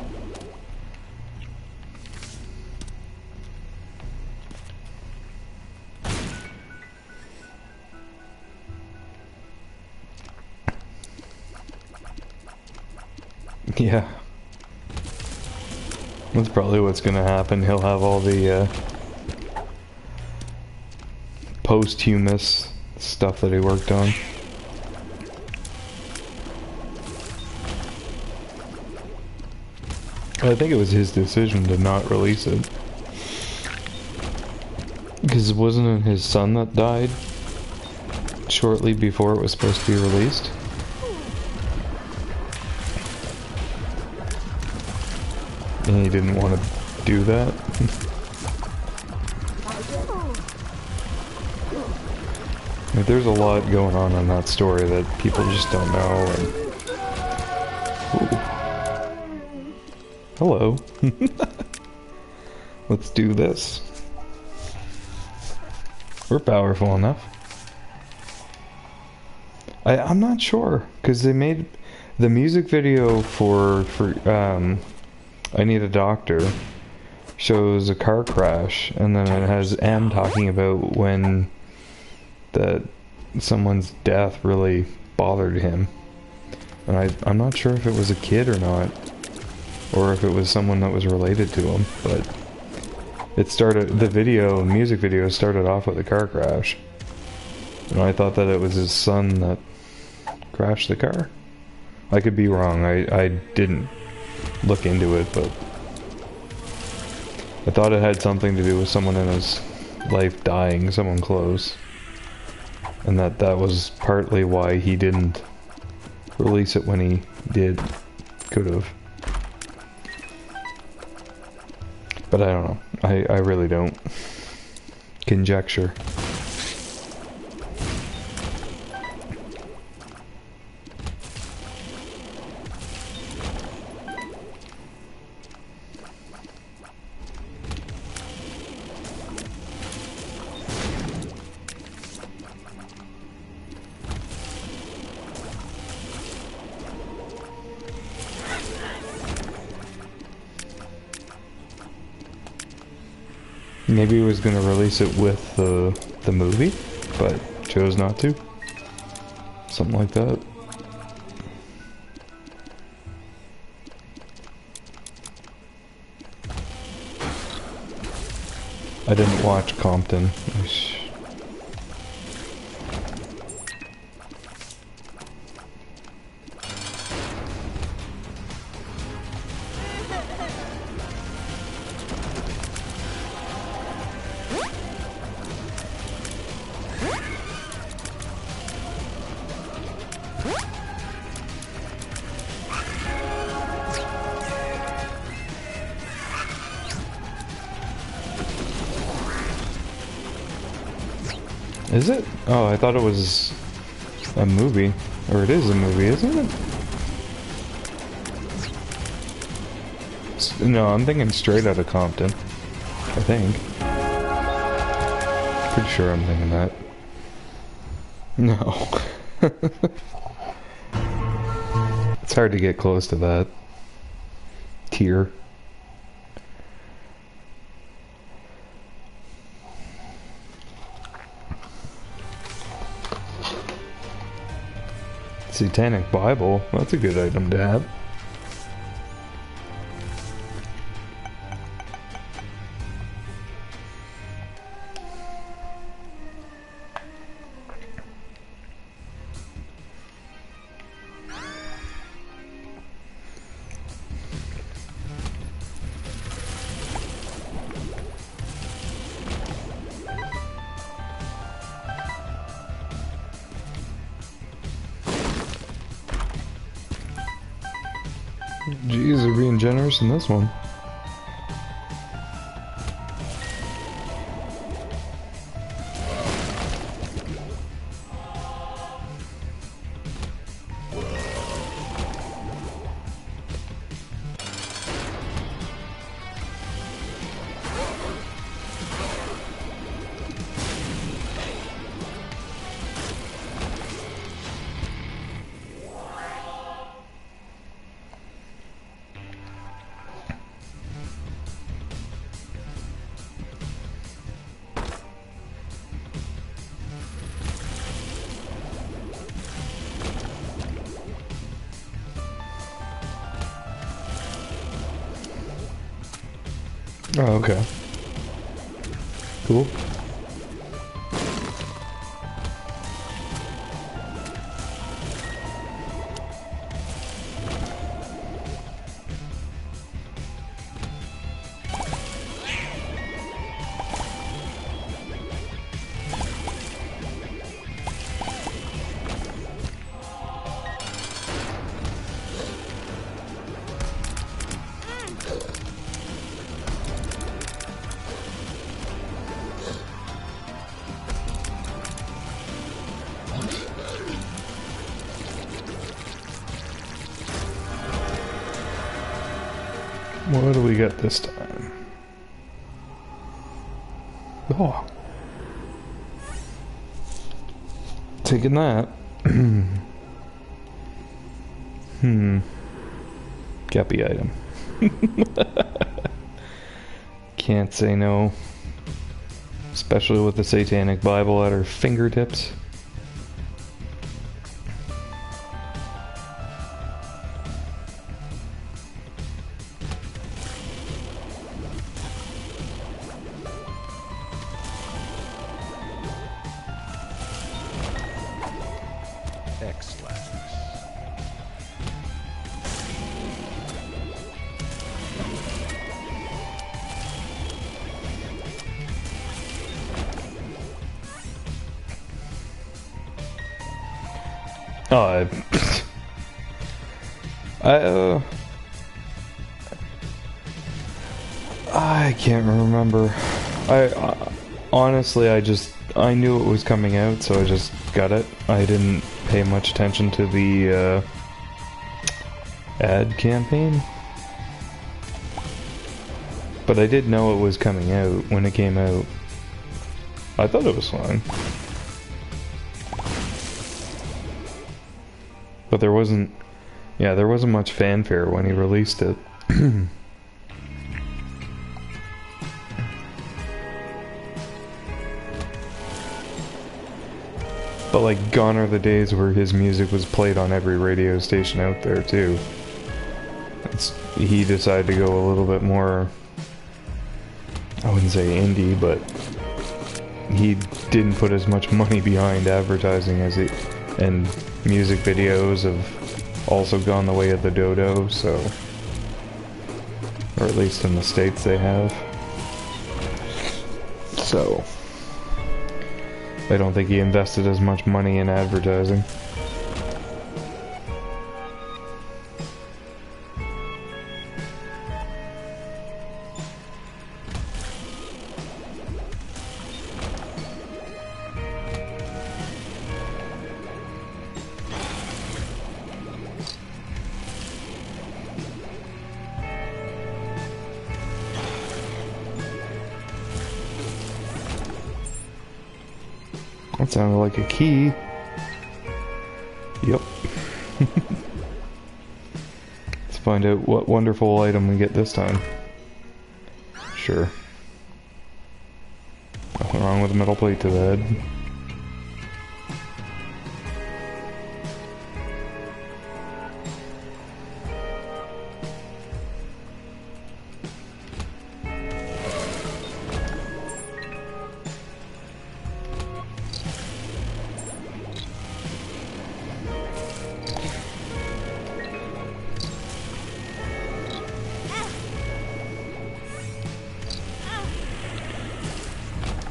Yeah. That's probably what's gonna happen. He'll have all the posthumous stuff that he worked on. I think it was his decision to not release it. Because wasn't it his son that died shortly before it was supposed to be released? And he didn't want to do that? Like, there's a lot going on in that story that people just don't know. And... Hello. Let's do this. We're powerful enough. I'm not sure, because they made the music video for I Need a Doctor shows a car crash, and then it has M talking about when that someone's death really bothered him. And I'm not sure if it was a kid or not, or if it was someone that was related to him, but it started, the music video started off with a car crash. And I thought that it was his son that crashed the car. I could be wrong, I didn't look into it, but I thought it had something to do with someone in his life dying, someone close. And that was partly why he didn't release it when he did. Could have. But I don't know. I really don't. Conjecture. Maybe he was going to release it with the movie, but chose not to. Something like that. I didn't watch Compton. Is it? Oh, I thought it was a movie. Or it is a movie, isn't it? No, I'm thinking Straight Outta Compton. I think. Pretty sure I'm thinking that. No. It's hard to get close to that tier. Satanic Bible, that's a good item to have. Jeez, they're being generous in this one. Oh, okay. Cool. What do we got this time? Oh. Taking that. Guppy item. Can't say no. Especially with the Satanic Bible at our fingertips. Oh, I can't remember. Honestly, I knew it was coming out, so I just got it. I didn't pay much attention to the ad campaign, but I did know it was coming out when it came out. I thought it was fine. But there wasn't much fanfare when he released it. But like, gone are the days where his music was played on every radio station out there too. He decided to go a little bit more, I wouldn't say indie, but he didn't put as much money behind advertising as he, and music videos have also gone the way of the dodo, so, or at least in the States they have. So I don't think he invested as much money in advertising. That sounded like a key. Yep. Let's find out what wonderful item we get this time. Sure. Nothing wrong with a metal plate to the head.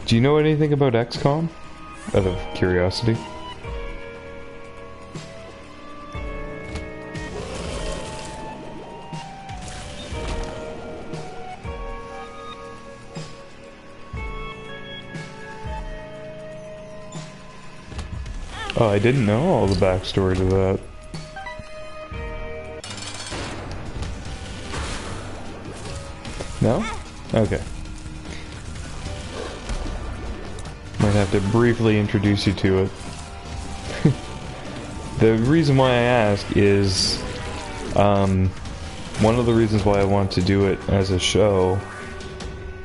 Do you know anything about XCOM? Out of curiosity. Oh, I didn't know all the backstory to that. No? Okay. Might have to briefly introduce you to it. The reason why I ask is, one of the reasons why I want to do it as a show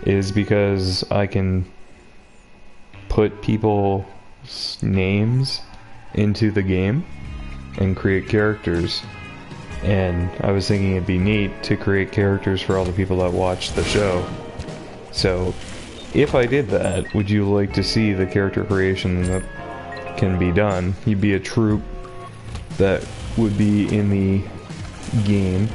is because I can put people's names into the game and create characters. And I was thinking it'd be neat to create characters for all the people that watch the show. So, if I did that, would you like to see the character creation that can be done? You'd be a troop that would be in the game.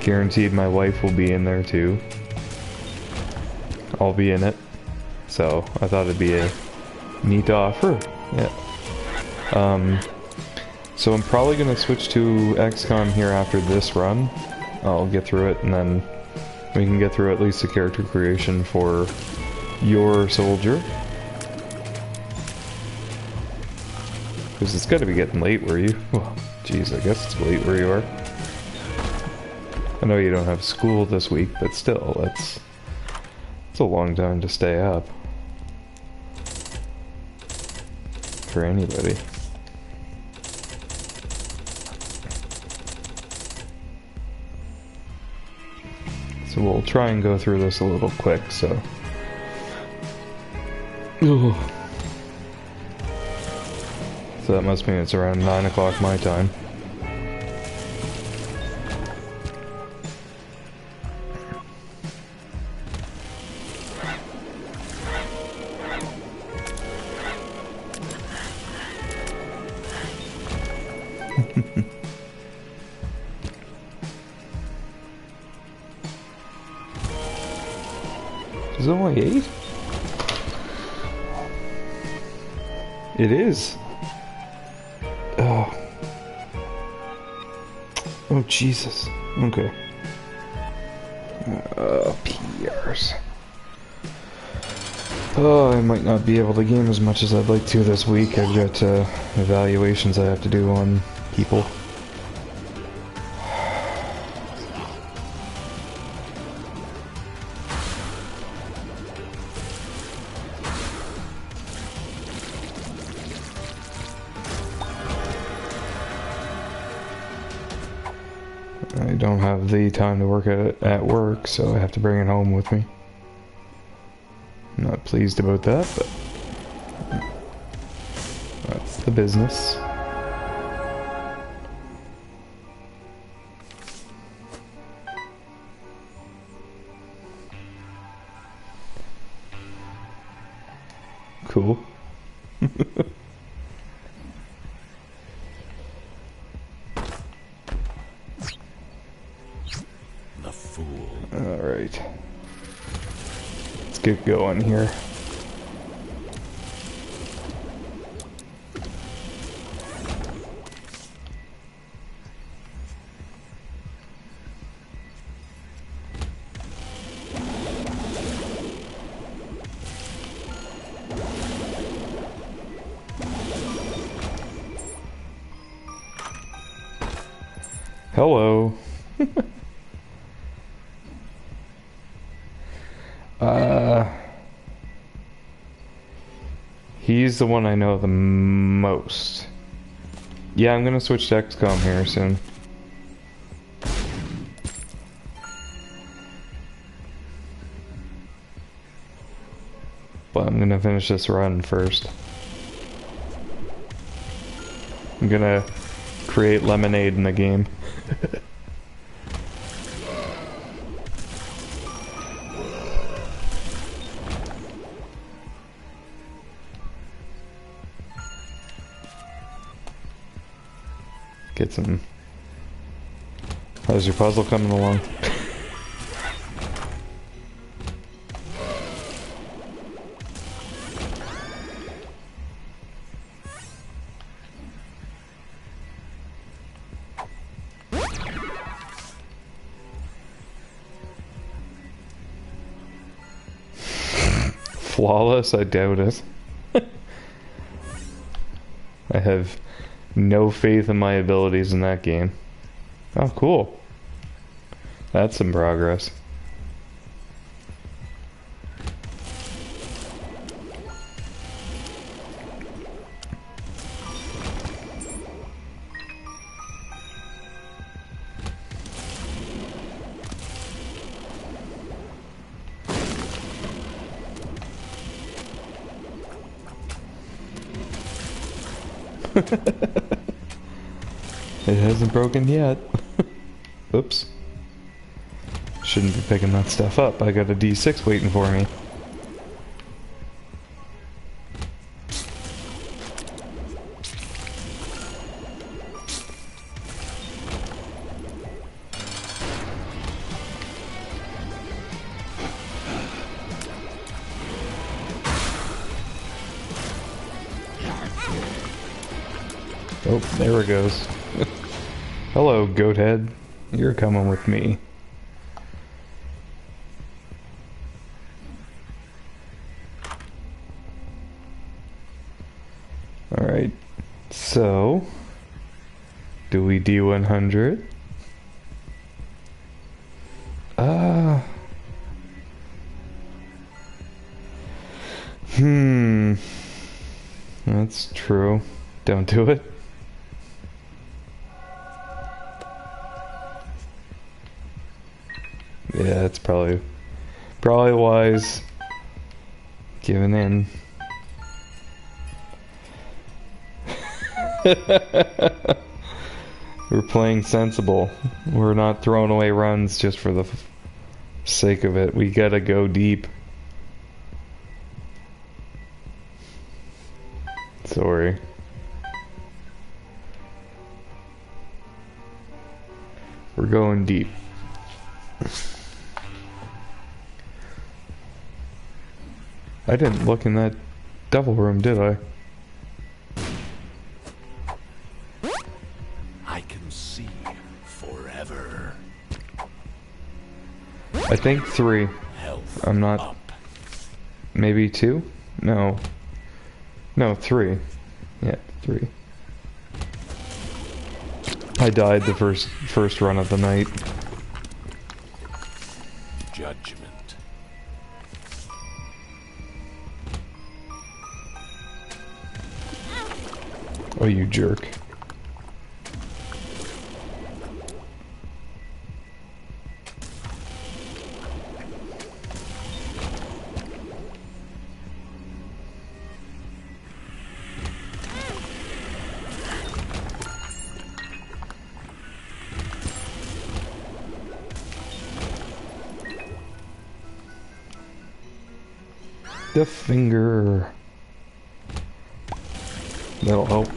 Guaranteed my wife will be in there too. I'll be in it. So, I thought it'd be a neat offer. Yeah. So I'm probably going to switch to XCOM here after this run. I'll get through it, and then we can get through at least the character creation for your soldier. Because it's got to be getting late, were you? Oh, Jeez, I guess it's late where you are. I know you don't have school this week, but still, it's a long time to stay up. For anybody. So we'll try and go through this a little quick, so... Ooh. So that must mean it's around 9 o'clock my time. Is it only 8? It is. Oh. Oh, Jesus. Okay. PRs. Oh, I might not be able to game as much as I'd like to this week. I've got evaluations I have to do on people. I don't have the time to work at work, so I have to bring it home with me. I'm not pleased about that, but that's the business. Cool. The fool. Alright. Let's get going here. Hello. He's the one I know the most. Yeah, I'm gonna switch to XCOM here soon. But I'm gonna finish this run first. I'm gonna create lemonade in the game. Get some... How's your puzzle coming along? Flawless? I doubt it. I have no faith in my abilities in that game. Oh, cool. That's some progress. It hasn't broken yet. Oops. Shouldn't be picking that stuff up. I got a D6 waiting for me. Oh, there it goes. Hello, goat head. You're coming with me. Alright, so... Do we D100? That's true. Don't do it. Yeah, it's probably wise. Giving in. We're playing sensible. We're not throwing away runs just for the sake of it. We gotta go deep. Sorry. We're going deep. I didn't look in that devil room, did I? I can see forever. I think 3. Health I'm not... up. Maybe 2? No. No, 3. Yeah, 3. I died the first run of the night. Judgment. Oh, you jerk. The finger. That'll help.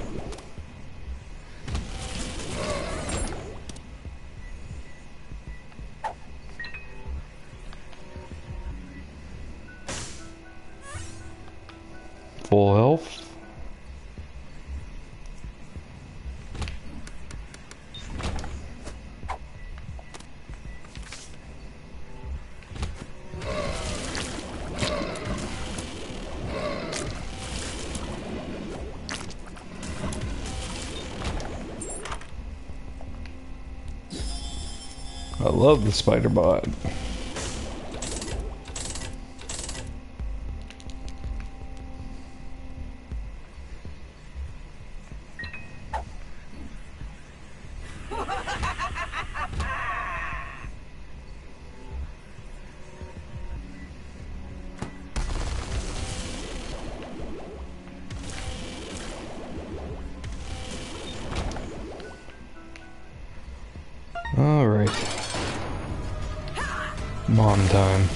Full health. I love the spider bot. All right. Mom time.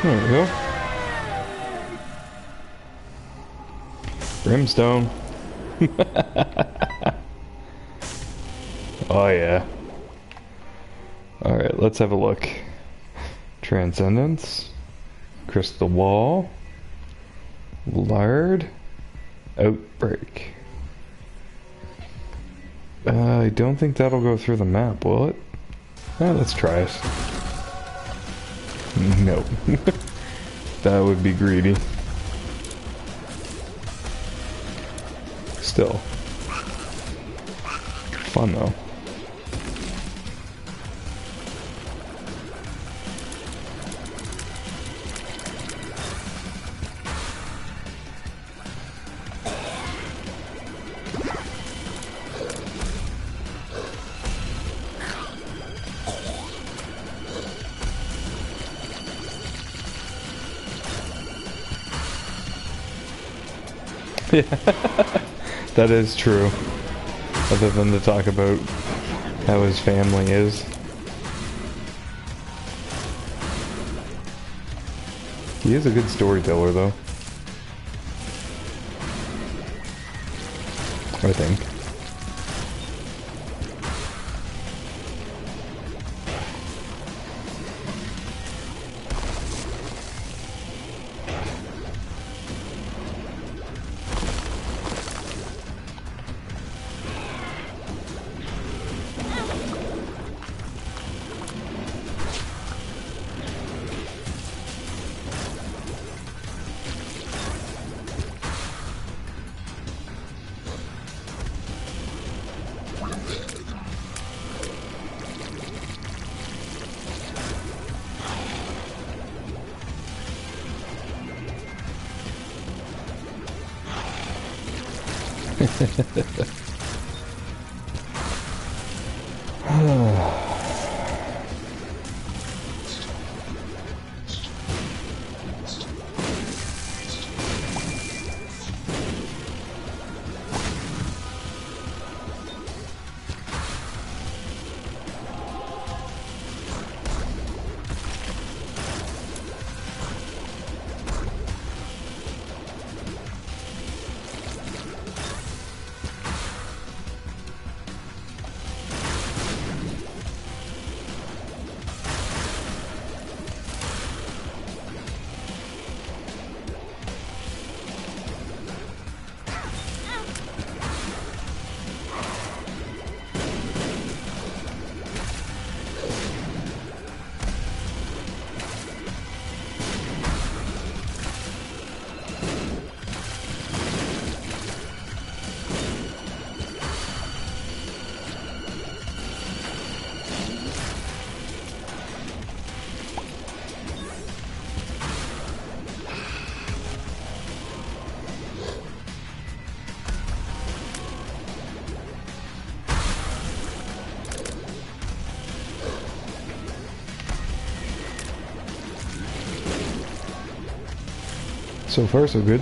There we go. Brimstone. Oh yeah. Alright, let's have a look. Transcendence. Crystal Wall. Lard. Outbreak. I don't think that'll go through the map, will it? Let's try it. No. That would be greedy. Still. Fun though. Yeah, that is true. Other than to talk about how his family is. He is a good storyteller, though. I think. So far, so good.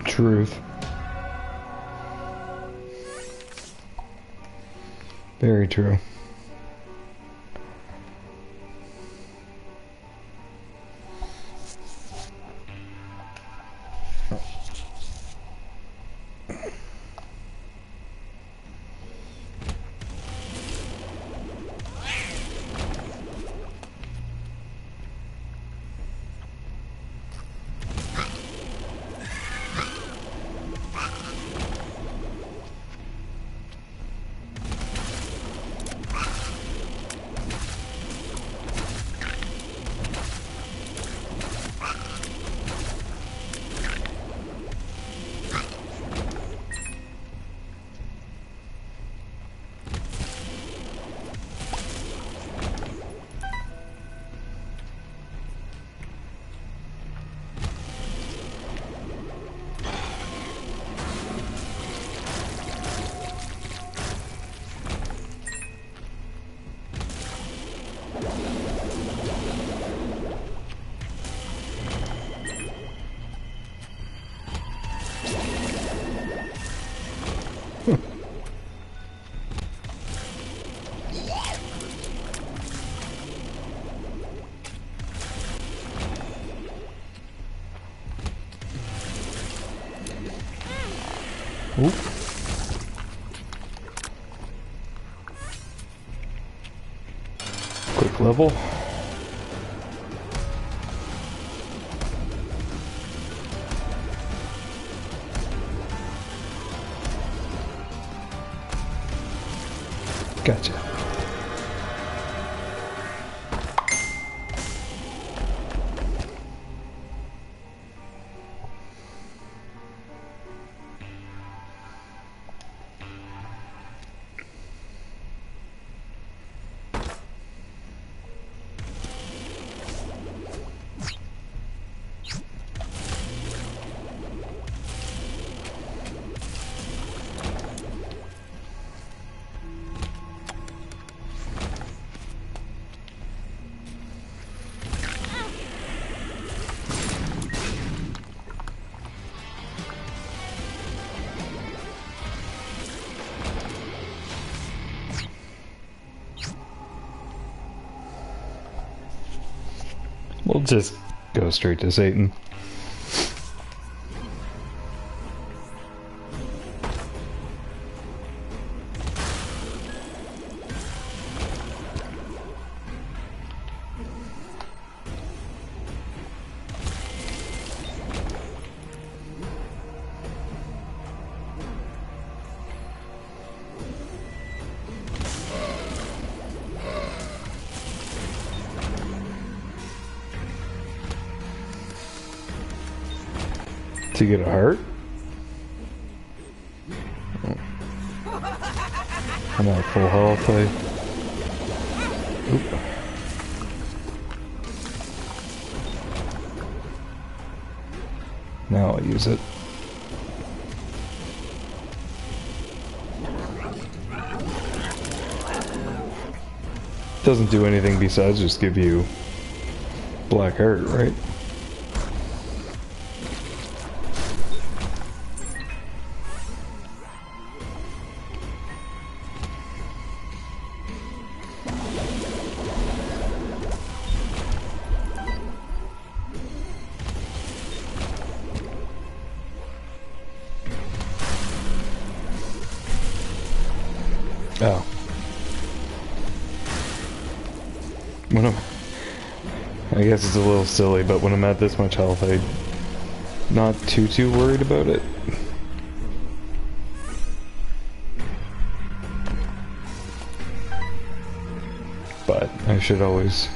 Truth. Very true. Oop. Quick level. Gotcha. Just go straight to Satan. To get a heart? I'm at full health. Oop. Now I'll use it. Doesn't do anything besides just give you black heart, right? Oh. I guess it's a little silly, but when I'm at this much health, I'm not too worried about it. But I should always...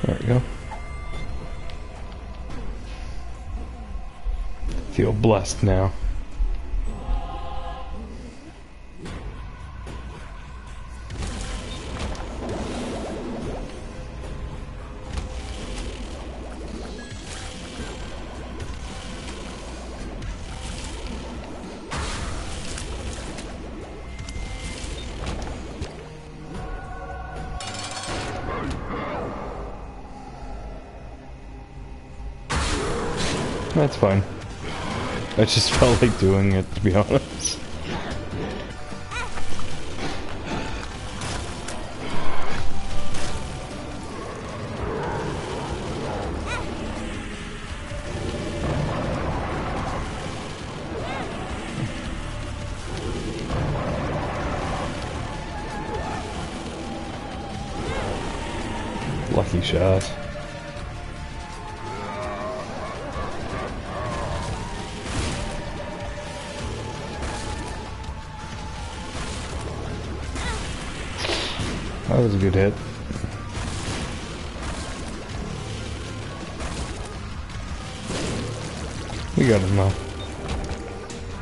There we go. Feel blessed now. That's fine. I just felt like doing it, to be honest. Lucky shot. That was a good hit. We got him now.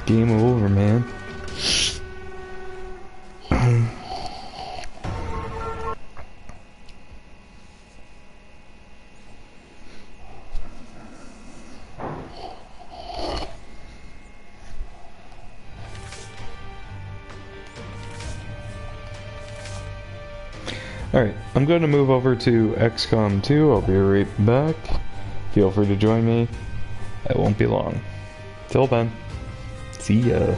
Game over, man. Alright, I'm going to move over to XCOM 2. I'll be right back. Feel free to join me. I won't be long. Till then, see ya.